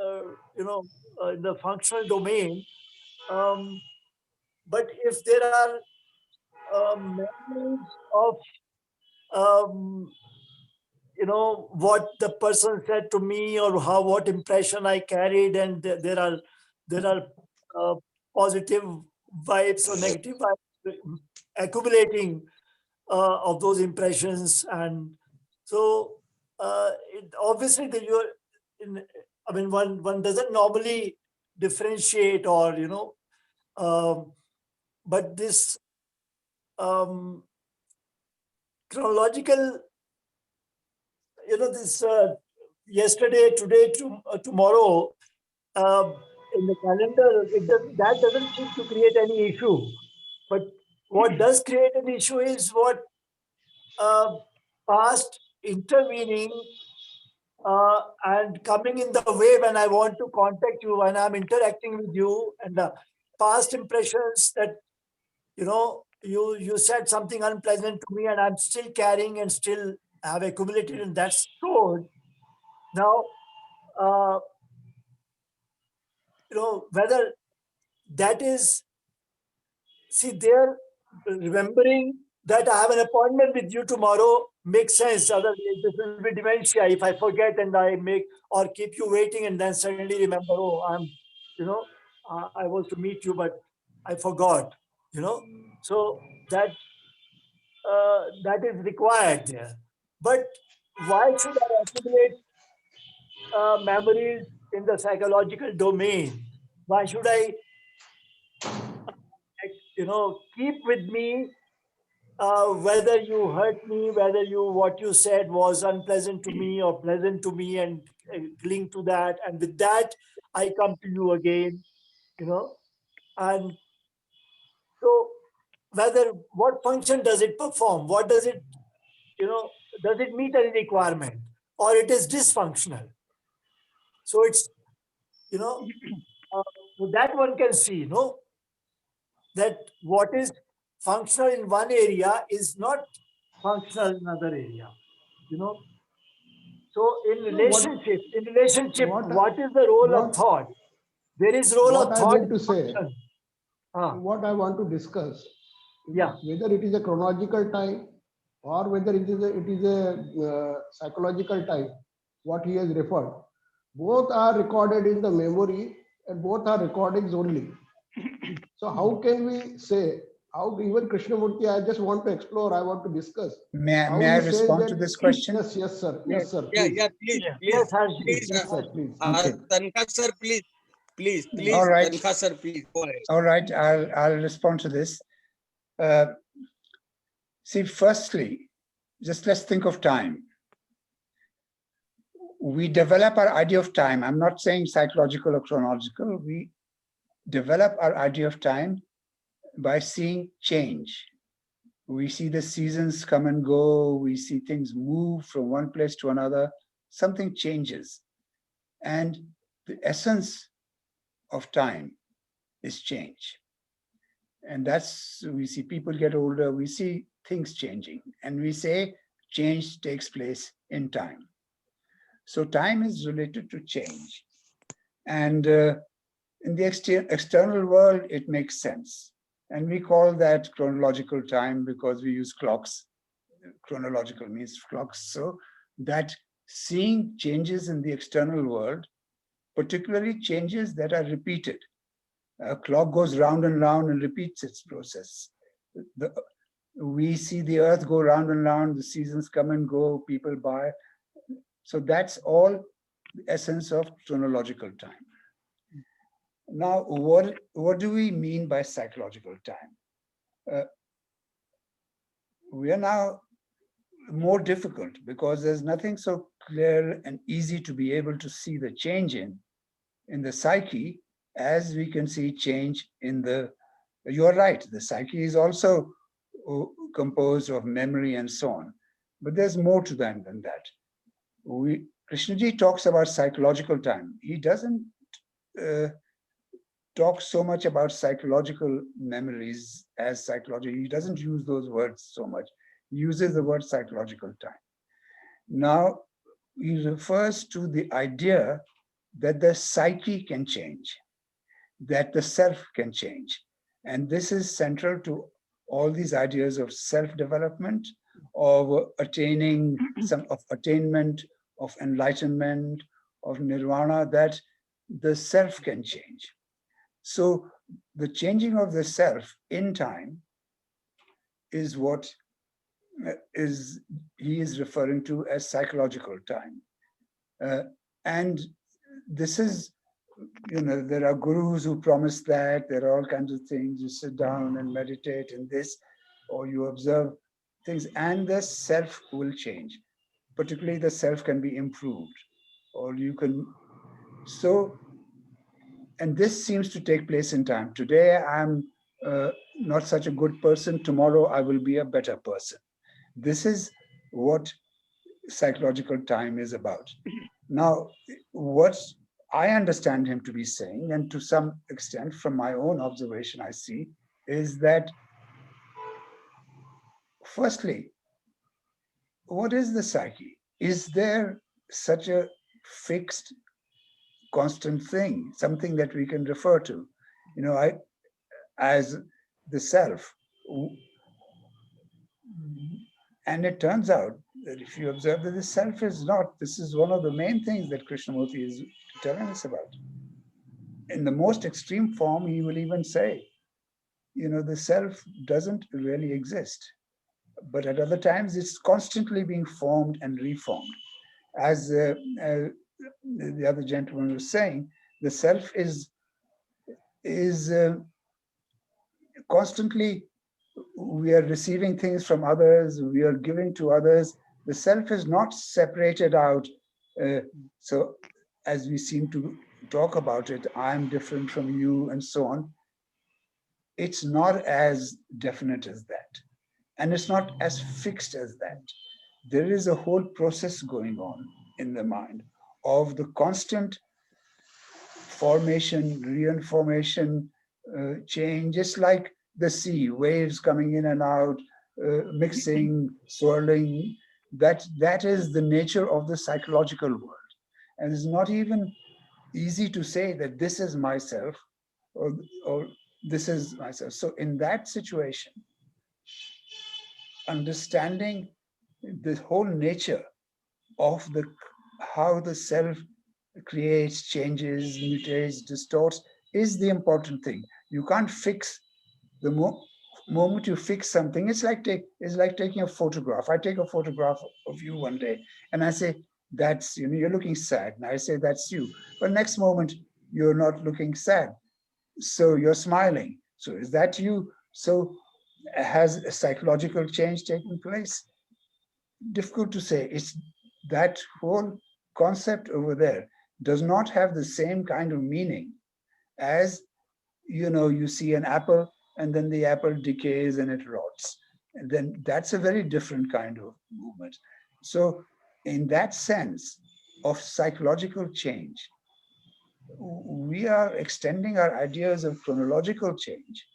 uh, you know in the functional domain. Um, but if there are memories of um, what the person said to me, or what impression I carried, and there are uh, positive vibes or negative vibes accumulating of those impressions. And so obviously you're in, I mean, one doesn't normally differentiate, or um, but this um, chronological, this yesterday, today, tomorrow, uh, in the calendar, that doesn't seem to create any issue. But what does create an issue is what past intervening and coming in the way when I want to contact you, when I'm interacting with you, and the past impressions that you said something unpleasant to me, and I'm still carrying and still have accumulated, and that's stored. Now, uh, whether that is, see, there, remembering that I have an appointment with you tomorrow makes sense. Otherwise, this will be dementia if I forget and I make or keep you waiting and then suddenly remember, oh, I was to meet you, but I forgot. So that is required there. But why should I accumulate memories in the psychological domain? Why should I, keep with me whether you hurt me, whether what you said was unpleasant to me or pleasant to me, and cling to that. And with that, I come to you again, and so whether what function does it perform? What does it, does it meet any requirement, or it is dysfunctional? So it's, so that one can see, that what is functional in one area is not functional in another area, you know. So in No, relationship, what, what is the role of what, thought? There is role what of I thought meant in to say, function. Ah, what I want to discuss, yeah. whether it is a chronological time or whether it is a psychological time, what he has referred, both are recorded in the memory and both are recordings only. So how can we say, how even Krishnamurti, I just want to explore, I want to discuss. How May I he says respond to that, this question? yes, sir, Yeah, please. yeah, please, Yeah. please, Yes, Harshad. please, Yes, sir, please. Okay. Tankha sir, please, All right. Tankha sir, please, go ahead. All right, I'll respond to this. See, firstly, just let's think of time. We develop our idea of time. I'm not saying psychological or chronological. We develop our idea of time by seeing change. We see the seasons come and go. We see things move from one place to another. Something changes. And the essence of time is change. And that's, we see people get older, we see things changing, and we say change takes place in time. So time is related to change. And in the external world, it makes sense. And we call that chronological time because we use clocks. Chronological means clocks. So that seeing changes in the external world, particularly changes that are repeated. A clock goes round and repeats its process. We see the earth go round and round, the seasons come and go, people buy. So that's all the essence of chronological time. Now, what do we mean by psychological time? We are now more difficult because there's nothing so clear and easy to be able to see the change in the psyche as we can see change in the, you're right, the psyche is also composed of memory and so on, but there's more to that than that. Krishnaji talks about psychological time. He doesn't talk so much about psychological memories as psychology. He doesn't use those words so much. He uses the word psychological time. Now, he refers to the idea that the psyche can change, that the self can change. And this is central to all these ideas of self-development, of attaining attainment, of enlightenment, of nirvana, that the self can change. So the changing of the self in time is what he is referring to as psychological time. And this is, there are gurus who promise that, there are all kinds of things. You sit down and meditate in this, or you observe things, and the self will change. Particularly the self can be improved, or you can, so, and this seems to take place in time. Today, I'm not such a good person. Tomorrow, I will be a better person. This is what psychological time is about. Now, what I understand him to be saying, and to some extent from my own observation, I see, is that firstly, what is the psyche? Is there such a fixed, constant thing, something that we can refer to? As the self. And it turns out that if you observe that the self is not, this is one of the main things that Krishnamurti is telling us about. In the most extreme form, he will even say, the self doesn't really exist. But at other times, it's constantly being formed and reformed. As the other gentleman was saying, the self is constantly, we are receiving things from others, we are giving to others. The self is not separated out. So as we seem to talk about it, I'm different from you and so on. It's not as definite as that. And it's not as fixed as that. There is a whole process going on in the mind of the constant formation, reinformation, change, just like the sea, waves coming in and out, mixing, swirling. That is the nature of the psychological world. And it's not even easy to say that this is myself or this is myself. So in that situation, understanding the whole nature of how the self creates, changes, mutates, distorts is the important thing. You can't fix the moment you fix something. It's like taking a photograph. I take a photograph of you one day, and I say that's you're looking sad, and I say that's you. But next moment you're not looking sad, so you're smiling. So is that you? So has a psychological change taken place? Difficult to say. It's that whole concept over there does not have the same kind of meaning as you see an apple and then the apple decays and it rots, and then that's a very different kind of movement. So in that sense of psychological change, we are extending our ideas of chronological change,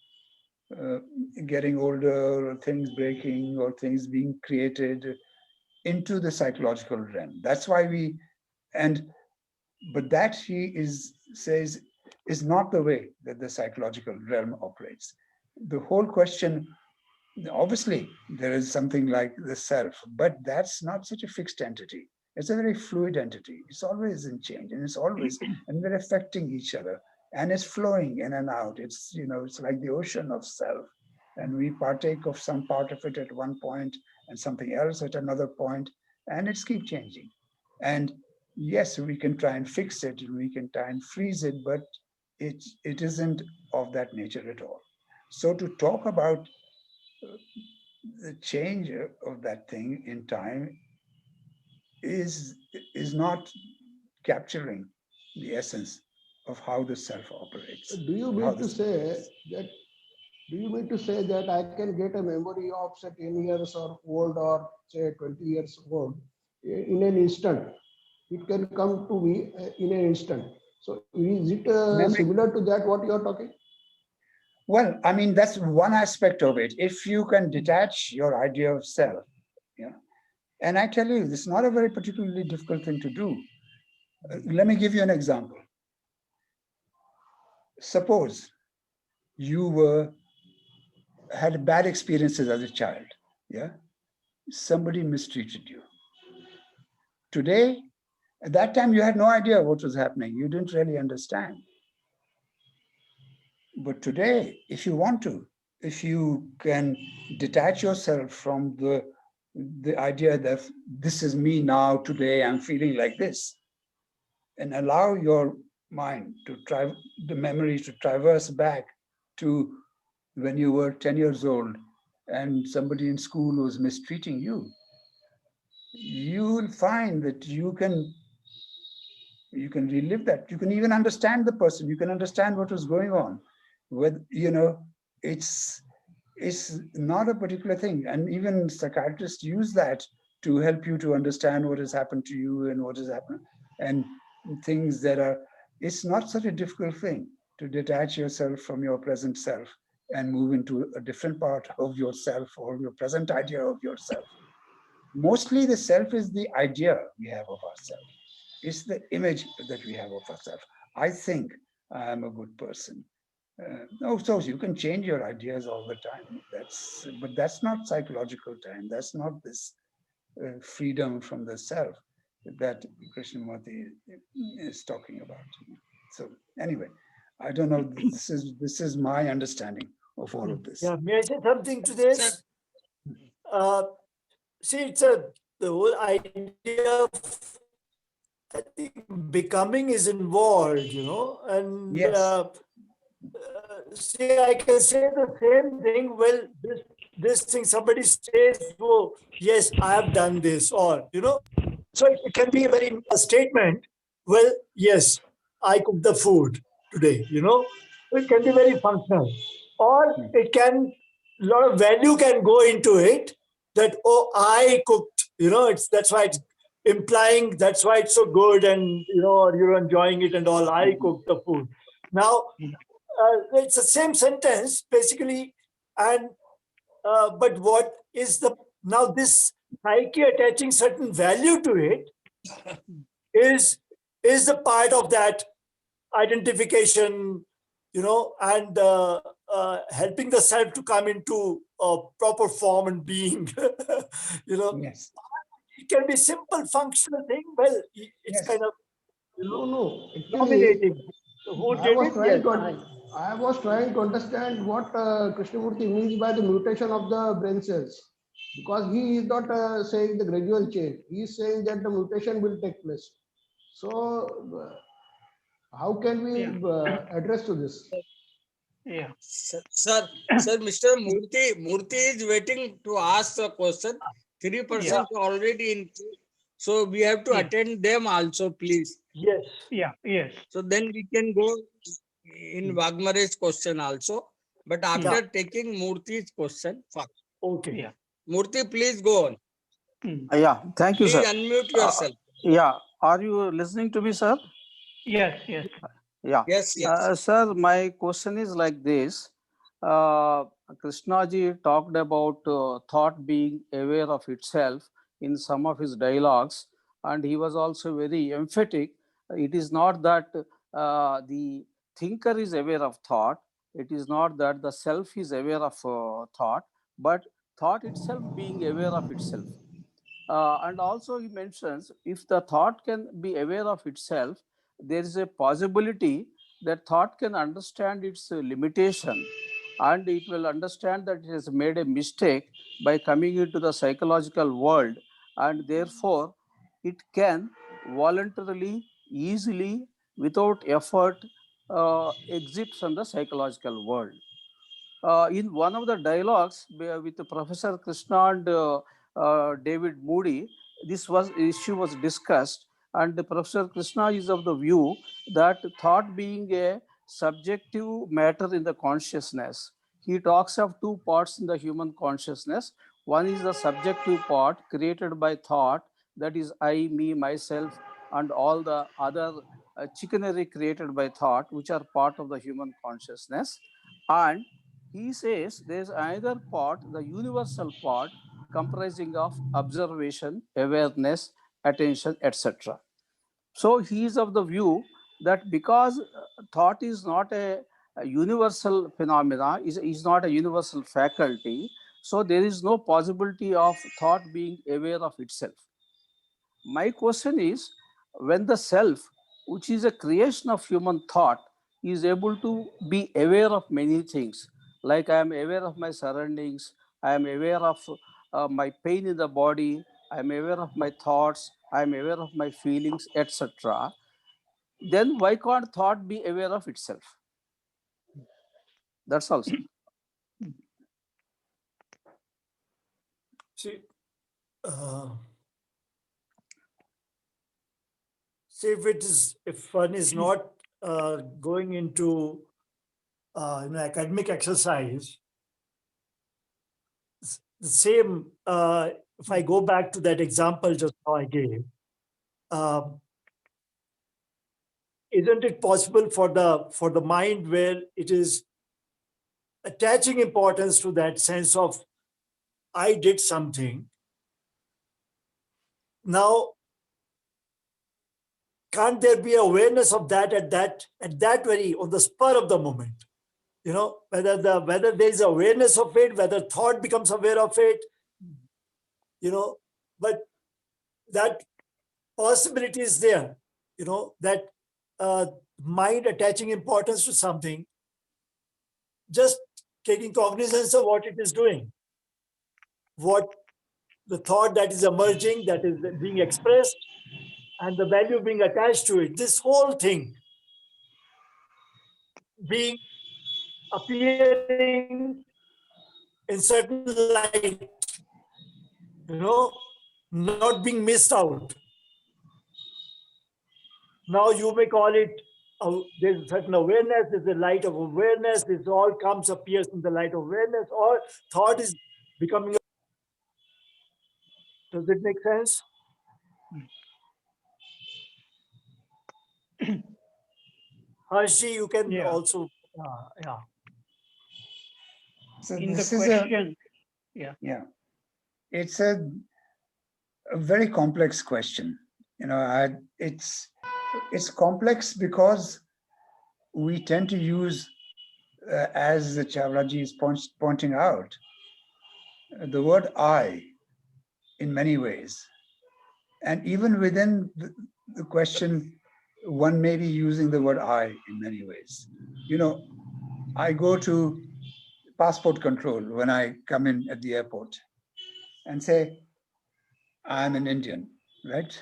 uh, getting older or things breaking or things being created into the psychological realm. That's why but that says is not the way that the psychological realm operates. The whole question, obviously, there is something like the self, but that's not such a fixed entity. It's a very fluid entity. It's always in change, and and we're affecting each other, and it's flowing in and out. It's like the ocean of self, and we partake of some part of it at one point and something else at another point, and it's keep changing. And yes, we can try and fix it, and we can try and freeze it, but it isn't of that nature at all. So to talk about the change of that thing in time is not capturing the essence of how the self operates. Do you How mean to this, say that I can get a memory of say 10 years or old or say 20 years old in an instant? It can come to me in an instant. So is it memory? similar to that what you are talking? Well, I mean, that's one aspect of it. If you can detach your idea of self, you know, and I tell you, this is not a very particularly difficult thing to do. Let me give you an example. Suppose you had bad experiences as a child. Yeah, somebody mistreated you. Today, at that time, you had no idea what was happening. You didn't really understand. But today, if you want to, if you can detach yourself from the idea that this is me now, today, I'm feeling like this, and allow your mind to try the memory to traverse back to when you were 10 years old and somebody in school was mistreating you, you will find that you can relive that. You can even understand the person. You can understand what was going on. With it's is not a particular thing. And even psychiatrists use that to help you to understand what has happened to you and what has happened, and things that are, it's not such a difficult thing to detach yourself from your present self and move into a different part of yourself or your present idea of yourself. Mostly the self is the idea we have of ourselves. It's the image that we have of ourselves. I think I am a good person. No, so you can change your ideas all the time. But that's not psychological time. That's not this freedom from the self that Krishnamurti is talking about. So anyway, I don't know. This is my understanding of all of this. Yeah, may I say something to Sir, this? See, it's the whole idea of, I think, becoming is involved, and Yes. see, I can say the same thing. Well, this thing, somebody says, "Oh, yes, I have done this," or so it can be a very a statement. Well, yes, I cooked the food today. It can be very functional, or Hmm. it can, a lot of value can go into it. That, oh, I cooked. It's that's why it's implying, that's why it's so good, and or you're enjoying it and all. I cooked the food. Now, it's the same sentence basically, and but what is the, now this psyche attaching certain value to it is the part of that identification, and helping the self to come into a proper form and being. you know Yes. it can be simple functional thing. Well, it's Yes. kind of No, no. Actually, dominating. Who I did was it? trying Yes, to I. I was trying to understand what Krishnamurti means by the mutation of the brain cells, because he is not saying the gradual change. He is saying that the mutation will take place. So, how can we Yeah. address to this? Yeah. sir, Mr. Murthy is waiting to ask the question. Three Yeah. persons already in queue. So we have to Yeah. attend them also, please. Yes. Yeah. Yes. So then we can go in Vagmare's question also. But Hmm. Yeah. after taking Murthy's question first. Okay. Yeah. Murthy, please go on. Hmm. Yeah, thank you, Please sir. unmute Uh, yourself. yeah, are you listening to me, sir? Yes. Yes. Yeah. Yes, yes. Sir, my question is like this. Uh, Krishna ji talked about thought being aware of itself in some of his dialogues, and he was also very emphatic. It is not that the thinker is aware of thought, it is not that the self is aware of thought, but thought itself being aware of itself. And also he mentions if the thought can be aware of itself, there is a possibility that thought can understand its limitation, and it will understand that it has made a mistake by coming into the psychological world, and therefore it can voluntarily, easily, without effort, exit from the psychological world. In one of the dialogues with Professor Krishna and David Moody, this issue was discussed, and Professor Krishna is of the view that thought being a subjective matter in the consciousness, he talks of two parts in the human consciousness. One is the subjective part created by thought, that is I, me, myself, and all the other chicanery created by thought, which are part of the human consciousness. And he says there is another part, the universal part, comprising of observation, awareness, attention, etc. So he is of the view that because thought is not a universal phenomena, is not a universal faculty, so there is no possibility of thought being aware of itself. My question is, when the self, which is a creation of human thought, is able to be aware of many things, like I am aware of my surroundings, I am aware of my pain in the body, I am aware of my thoughts, I am aware of my feelings, etc., then why can't thought be aware of itself? That's all, sir. See, uh, see, if one is not going into academic exercise, the same, if I go back to that example just now I gave, isn't it possible for the mind where it is attaching importance to that sense of I did something? Now, can't there be awareness of that at that very on the spur of the moment? You know, whether there is awareness of it, whether thought becomes aware of it, you know, but that possibility is there, you know, that mind attaching importance to something, just taking cognizance of what it is doing, what the thought that is emerging, that is being expressed, and the value being attached to it. This whole thing being appearing in certain light, you know, not being missed out. Now you may call it, there's a certain awareness, there's a light of awareness, this all comes, appears in the light of awareness, or thought is becoming. Does it make sense? Harshi, you can Yeah. also, yeah. So In the this is question, it's a very complex question. You know, it's complex because we tend to use, as Chhavraji is pointing out, the word I in many ways. And even within the question, one may be using the word I in many ways. You know, I go to passport control when I come in at the airport and say, I'm an Indian, right?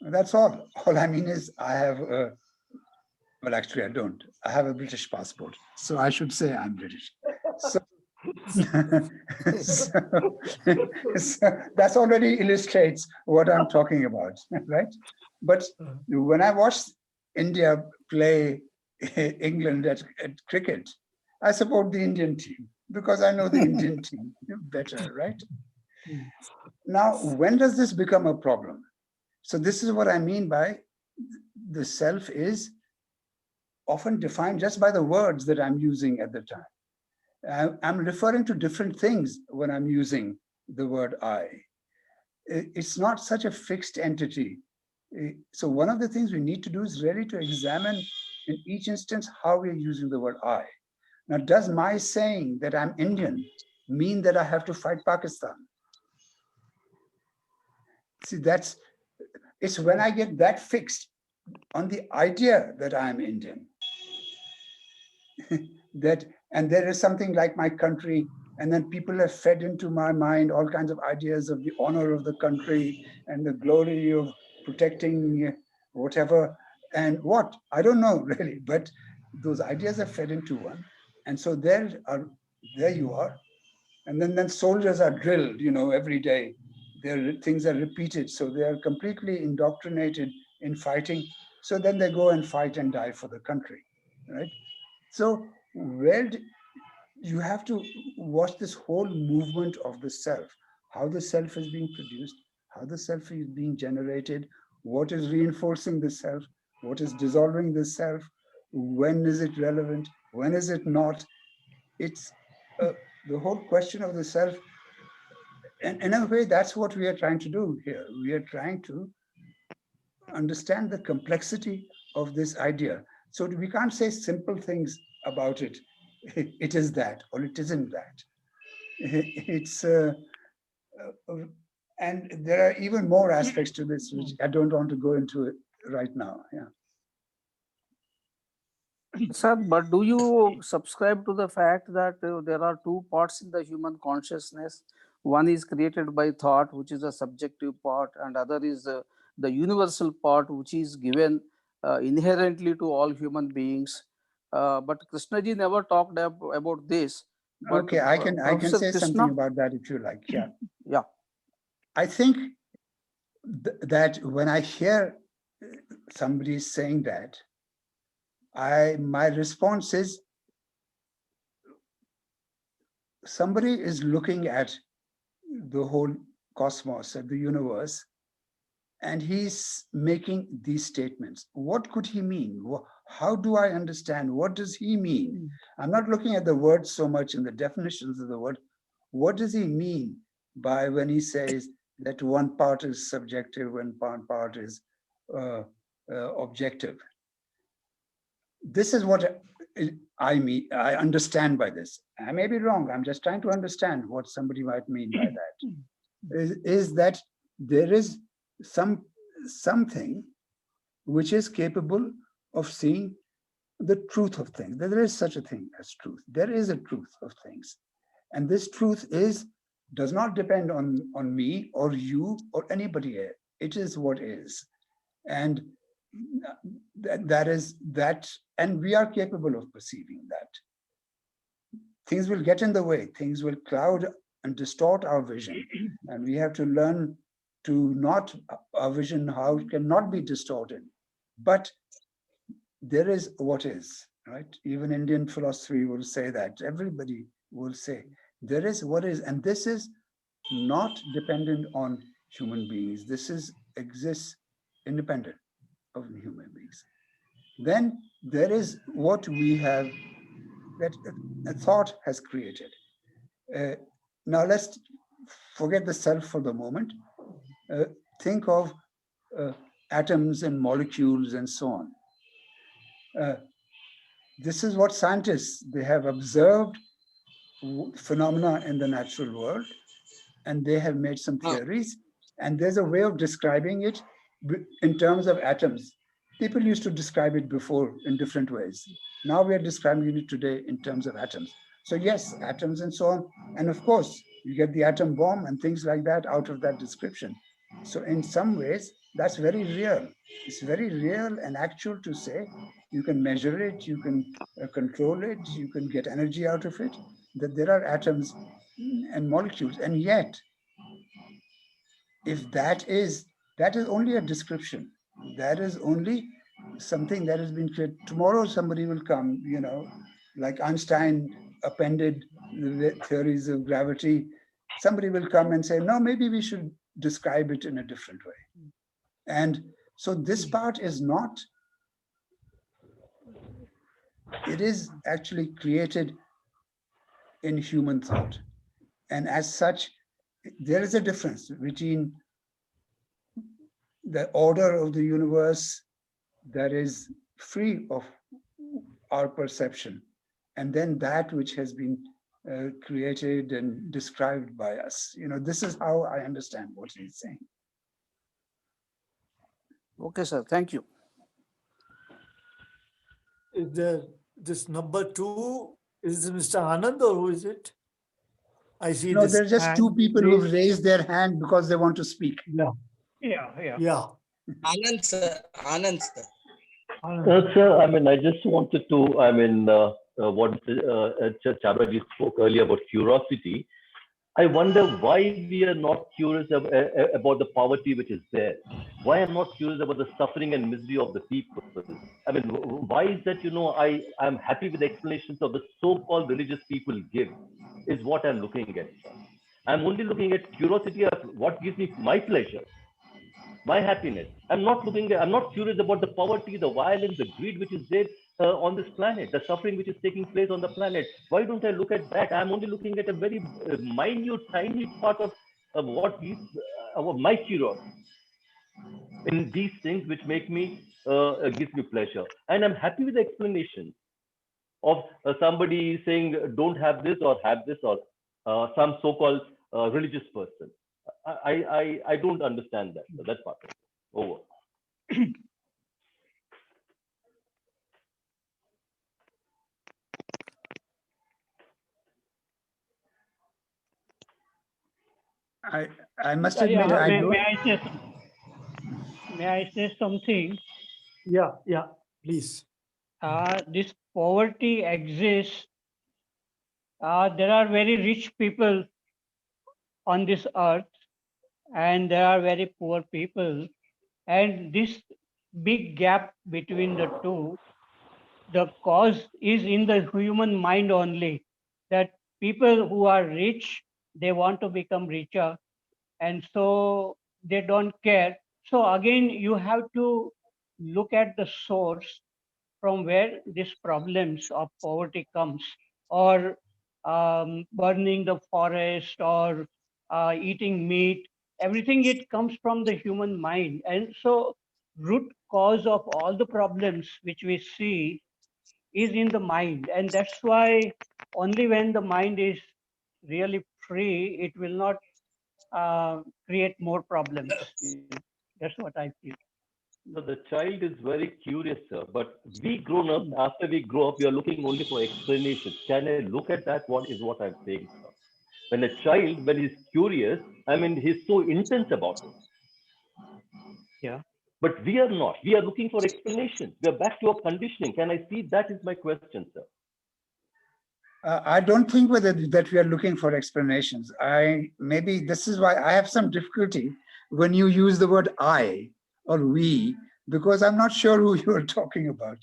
That's all. All I mean is I have a, well, actually I don't. I have a British passport. So I should say I'm British. So, so, so that's already illustrates what I'm talking about, right? But when I watch India play England at cricket, I support the Indian team because I know the Indian team better, right? Now, when does this become a problem? So this is what I mean by the self is often defined just by the words that I'm using at the time. I'm referring to different things when I'm using the word I. It's not such a fixed entity. So one of the things we need to do is really to examine in each instance how we're using the word I. Now, does my saying that I'm Indian mean that I have to fight Pakistan? See, it's when I get that fixed on the idea that I'm Indian, and there is something like my country, and then people have fed into my mind all kinds of ideas of the honor of the country and the glory of protecting whatever and what, I don't know really, but those ideas are fed into one. And so there you are. And then soldiers are drilled, you know, every day. Things are repeated. So they are completely indoctrinated in fighting. So then they go and fight and die for the country, right? So you have to watch this whole movement of the self, how the self is being produced, how the self is being generated, what is reinforcing the self, what is dissolving the self, when is it relevant, when is it not. It's the whole question of the self. And in a way, that's what we are trying to do here. We are trying to understand the complexity of this idea. So we can't say simple things about it. It is that, or it isn't that. It's and there are even more aspects to this, which I don't want to go into it right now. Yeah. Sir, but do you subscribe to the fact that there are two parts in the human consciousness? One is created by thought, which is a subjective part, and other is the universal part, which is given inherently to all human beings. But Krishnaji never talked about this. But Okay, I can Professor say Krishna, something about that if you like. Yeah. yeah. I think that when I hear somebody saying that, my response is somebody is looking at the whole cosmos, at the universe, and he's making these statements. What could he mean? How do I understand? What does he mean? I'm not looking at the words so much in the definitions of the word. What does he mean by when he says that one part is subjective and one part is objective? This is what I mean. I understand by this. I may be wrong. I'm just trying to understand what somebody might mean by that. Is that there is something which is capable of seeing the truth of things. There is such a thing as truth. There is a truth of things. And this truth does not depend on me or you or anybody else. It is what is. And that is that, and we are capable of perceiving that. Things will get in the way, things will cloud and distort our vision. And we have to learn to not, our vision, how it cannot be distorted. But there is what is, right? Even Indian philosophy will say that. Everybody will say there is what is, and this is not dependent on human beings. This exists independent of human beings. Then there is what we have, that a thought has created. Now let's forget the self for the moment. Think of atoms and molecules and so on. This is what scientists, they have observed phenomena in the natural world, and they have made some theories, and there's a way of describing it in terms of atoms. People used to describe it before in different ways. Now we are describing it today in terms of atoms. So yes, atoms and so on. And of course, you get the atom bomb and things like that out of that description. So in some ways, that's very real. It's very real and actual to say. You can measure it, you can control it, you can get energy out of it, that there are atoms and molecules. And yet, if that is only a description, that is only something that has been created. Tomorrow somebody will come, like Einstein appended the theories of gravity. Somebody will come and say, no, maybe we should describe it in a different way. And so this part is not, it is actually created in human thought. And as such, there is a difference between the order of the universe that is free of our perception, and then that which has been created and described by us. This is how I understand what he's saying. Okay, sir. Thank you. Is there this number 2? Is it Mr. Anand or who is it? I see. No, there's just two people who've raised their hand because they want to speak. Yeah. Anand sir. Anand sir. Sir, I just wanted to, what Chhabra ji spoke earlier about curiosity. I wonder why we are not curious about the poverty which is there. Why I'm not curious about the suffering and misery of the people. Why is that, I'm happy with the explanations of the so-called religious people give, is what I'm looking at. I'm only looking at curiosity of what gives me my pleasure, my happiness. I'm not curious about the poverty, the violence, the greed which is there on this planet, the suffering which is taking place on the planet. Why don't I look at that? I'm only looking at a very minute, tiny part of what is my curiosity in these things which make me, gives me pleasure. And I'm happy with the explanation of somebody saying, don't have this or have this, or some so-called religious person. I don't understand that part. Over. I must admit, may I say something? Yeah, please. This poverty exists. There are very rich people on this earth, and there are very poor people. And this big gap between the two, the cause is in the human mind only, that people who are rich, they want to become richer, and so they don't care. So again, you have to look at the source from where these problems of poverty comes, or burning the forest, or eating meat. Everything, it comes from the human mind. And so root cause of all the problems which we see is in the mind. And that's why only when the mind is really free, it will not create more problems. That's what I feel. So the child is very curious, sir. But we grown up, after we grow up, we are looking only for explanations. Can I look at that? What is what I'm saying, sir? When a child, when he's curious, I mean, he's so intense about it. Yeah. But we are not. We are looking for explanations. We are back to our conditioning. Can I see? That is my question, sir. I don't think that we are looking for explanations. Maybe this is why I have some difficulty when you use the word I or we, because I'm not sure who you're talking about.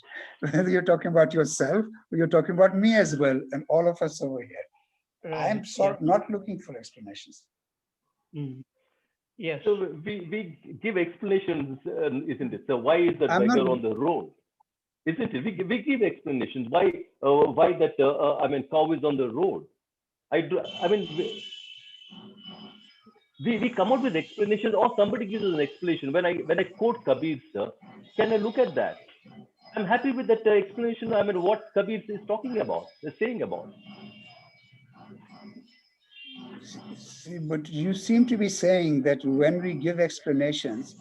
Whether you're talking about yourself or you're talking about me as well, and all of us over here. Right. I'm sort of not looking for explanations. Mm. Yes. So we give explanations, isn't it? So why is that I'm not- beggar on the road? Isn't it? We give explanations. Why that I mean cow is on the road? I mean we come out with explanations, or somebody gives us an explanation. When I quote Kabir, sir, can I look at that? I'm happy with that explanation. I mean, what Kabir is talking about, is saying about. See, but you seem to be saying that when we give explanations,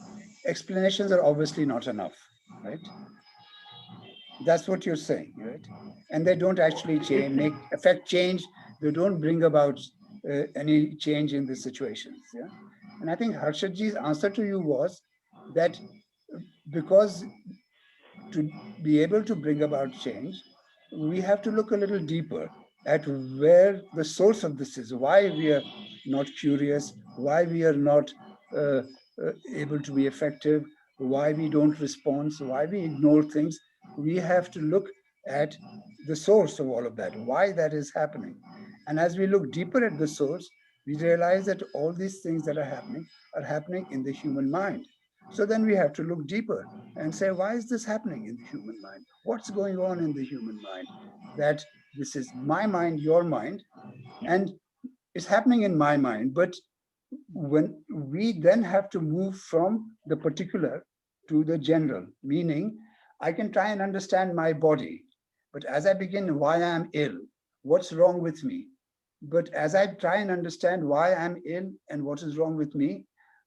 explanations are obviously not enough, right? That's what you're saying, right? And they don't actually affect change. They don't bring about any change in the situations. Yeah. And I think Harshadji's answer to you was that because to be able to bring about change, we have to look a little deeper at where the source of this is, why we are not curious, why we are not uh, able to be effective, why we don't respond, why we ignore things. We have to look at the source of all of that, why that is happening. And as we look deeper at the source, we realize that all these things that are happening in the human mind. So then we have to look deeper and say, why is this happening in the human mind? What's going on in the human mind? That this is my mind, your mind, and it's happening in my mind. But when we then have to move from the particular to the general, meaning I can try and understand my body, but as I begin why I'm ill, what's wrong with me? But as I try and understand why I'm ill and what is wrong with me,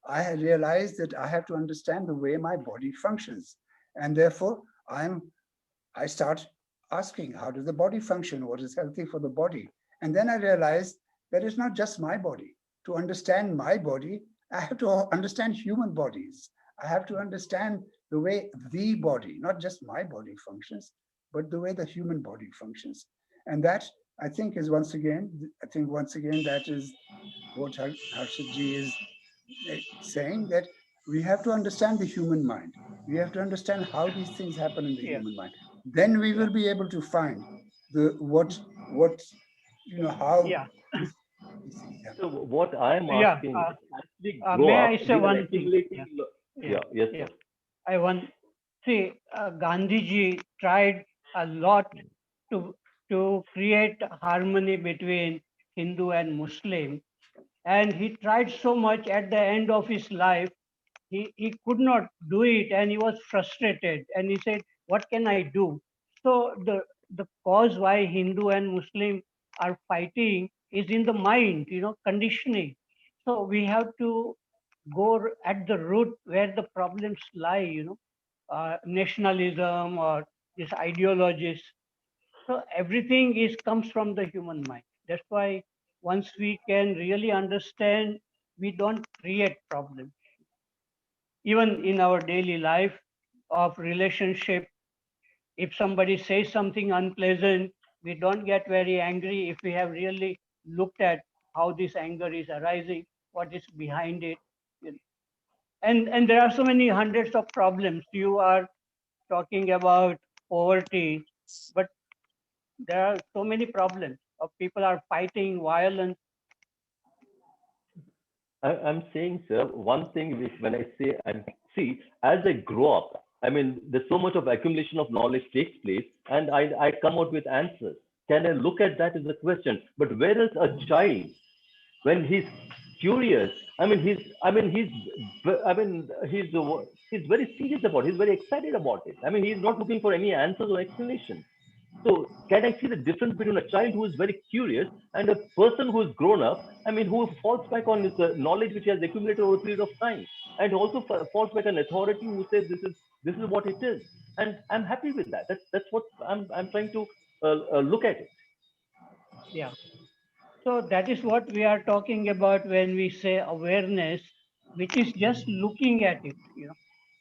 I realize that I have to understand the way my body functions. And therefore, I start asking, how does the body function? What is healthy for the body? And then I realize that it's not just my body. To understand my body, I have to understand human bodies. I have to understand the way the body, not just my body functions, but the way the human body functions. And that, I think, is once again, that is what Harshadji is saying, that we have to understand the human mind. We have to understand how these things happen in the Yeah. human mind. Then we Yeah. will be able to find the what how Yeah. these things So happen. what I'm Yeah. asking is, as we grow May up, I say we are one thing? Yeah. accumulating. Yeah. Yes, Yeah. sir. I want see Gandhiji tried a lot to create harmony between Hindu and Muslim, and he tried so much. At the end of his life, he could not do it, and he was frustrated, and he said, what can I do? So the cause why Hindu and Muslim are fighting is in the mind, conditioning. So we have to go at the root where the problems lie, nationalism or this ideologies. So everything is comes from the human mind. That's why once we can really understand, we don't create problems. Even in our daily life of relationship, if somebody says something unpleasant, we don't get very angry if we have really looked at how this anger is arising, what is behind it. you know. And there are so many hundreds of problems. You are talking about poverty, but there are so many problems people are fighting, violence. I'm saying, sir, one thing which when I say I'm see, as I grow up, I mean, there's so much of accumulation of knowledge takes place, and I come out with answers. Can I look at that as a question? But whereas a child, when he's curious, he's very serious about it, he's very excited about it. I mean, he's not looking for any answers or explanations. So can I see the difference between a child who is very curious and a person who is grown up? I mean, who falls back on his knowledge which he has accumulated over a period of time, and also falls back on authority who says this is what it is, and I'm happy with that. That's what I'm trying to look at it. Yeah. So that is what we are talking about when we say awareness, which is just looking at it,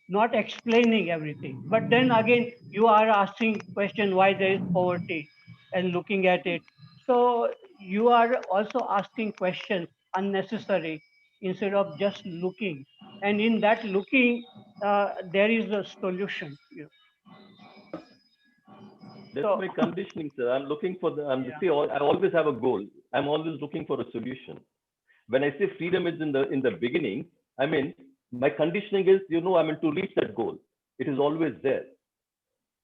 not explaining everything. But then again, you are asking question why there is poverty and looking at it. So you are also asking questions unnecessary instead of just looking. And in that looking, there is a solution. That's So my conditioning, sir. I'm looking for the. yeah, See, I always have a goal. I'm always looking for a solution. When I say freedom is in the beginning, I mean my conditioning is, I mean, to reach that goal. It is always there.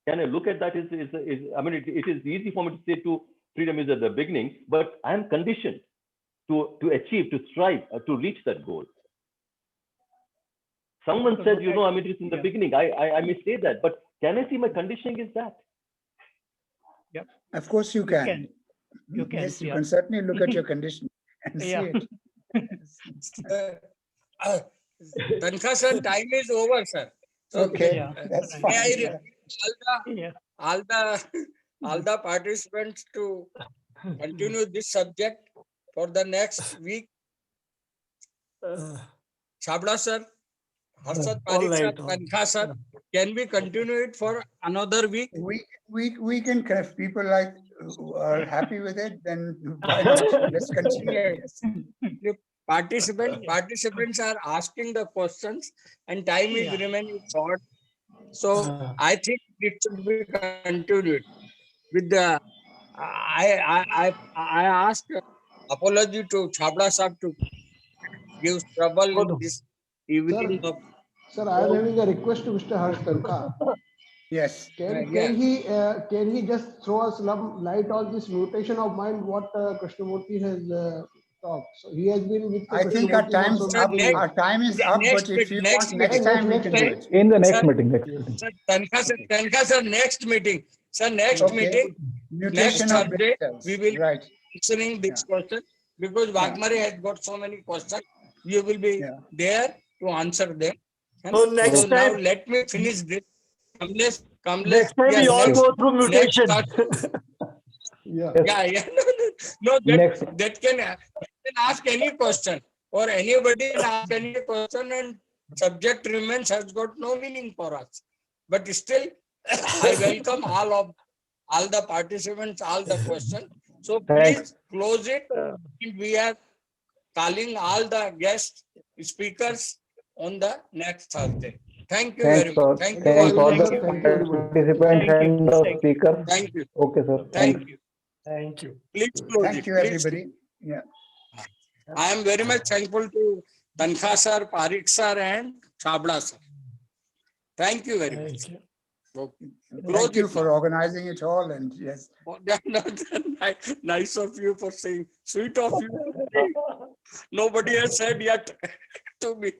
Can I look at that? I mean, it is easy for me to say to freedom is at the beginning, but I am conditioned to achieve, to strive, to reach that goal. Someone so said, look at, I mean, it's in the yeah, beginning. I may say that, but can I see my conditioning is that? yeah, Of course you you can. can, you can, Yes, you yeah, can certainly look at your condition and see yeah, it. Uh, Tankha sir, time is over, sir. So Okay, yeah, that's right, may I fine. yeah, request yeah. all the participants to continue this subject for the next week? Uh, Chhabra sir, Harshad, all Parekh sir, right. Tankha sir, can we continue it for another week? We can, if people like are happy with it, then why not? Let's continue. Yes. The participants are asking the questions and time is Yeah. remaining short. So Uh, I think it should be continued with the I ask apology to Chhabra sir to give trouble oh in no. this Sir, evening of sir, I am having a request to Mr. Harsh Tanka. Yes. yeah. Can he just throw us some light on this mutation of mind what Krishnamurti has talked? So he has been with I think our Krishnamurti for time's so Sir, up. many next years. Our time is up, but if you next want next meeting. time, we Next can do Sir, it. In the next sir, meeting, next meeting. sir, Tankha sir, next meeting. Sir, next Okay. meeting, next Mutation of brain Thursday, we cells. will Right. answering Yeah. this question because Yeah. Vagmari has got so many questions. You will be Yeah. there to answer them. So So next now time, let me finish this. Kamlesh, next time yeah, we all Okay. go through next mutation. Yeah. Yes. yeah. No, Next. that can ask any question or anybody can ask any question and subject remains has got no meaning for us. But still, I welcome all the participants, all the questions. So Thanks. please close it. We are calling all the guest speakers on the next Thursday. Thank you very Thanks much. for Thank you, thanks Thank all you, Vagmari. the sir. Thank you, everybody. participants Thank you, and the thank you, speakers. Thank you. Okay, sir. Thank Thanks. you. Thank you. Please close Thank it. you, Please. everybody. Yeah. I am very much thankful to Tankha sir, Parekh sir, and Chhabra sir. Thank you very much. Thank you. Okay. Thank Close you it for now. organizing it all. And yes, Oh, nice of you for saying, sweet of you for saying. Nobody has said yet to me.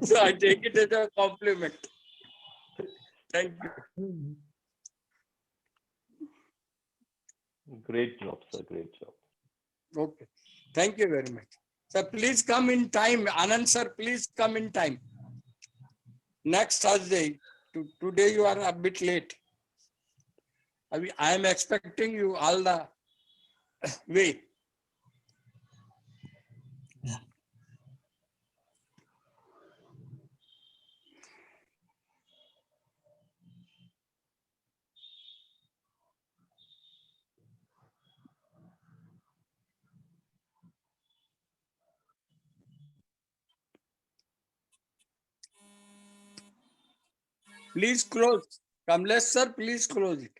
So I take it as a compliment. Thank you. Great job, sir. Great job. Okay. Thank you very much. Sir, please come in time. Anand sir, please come in time. Next Thursday. Today you are a bit late. I am expecting you all the way. Please close. Kamlesh sir, please close it.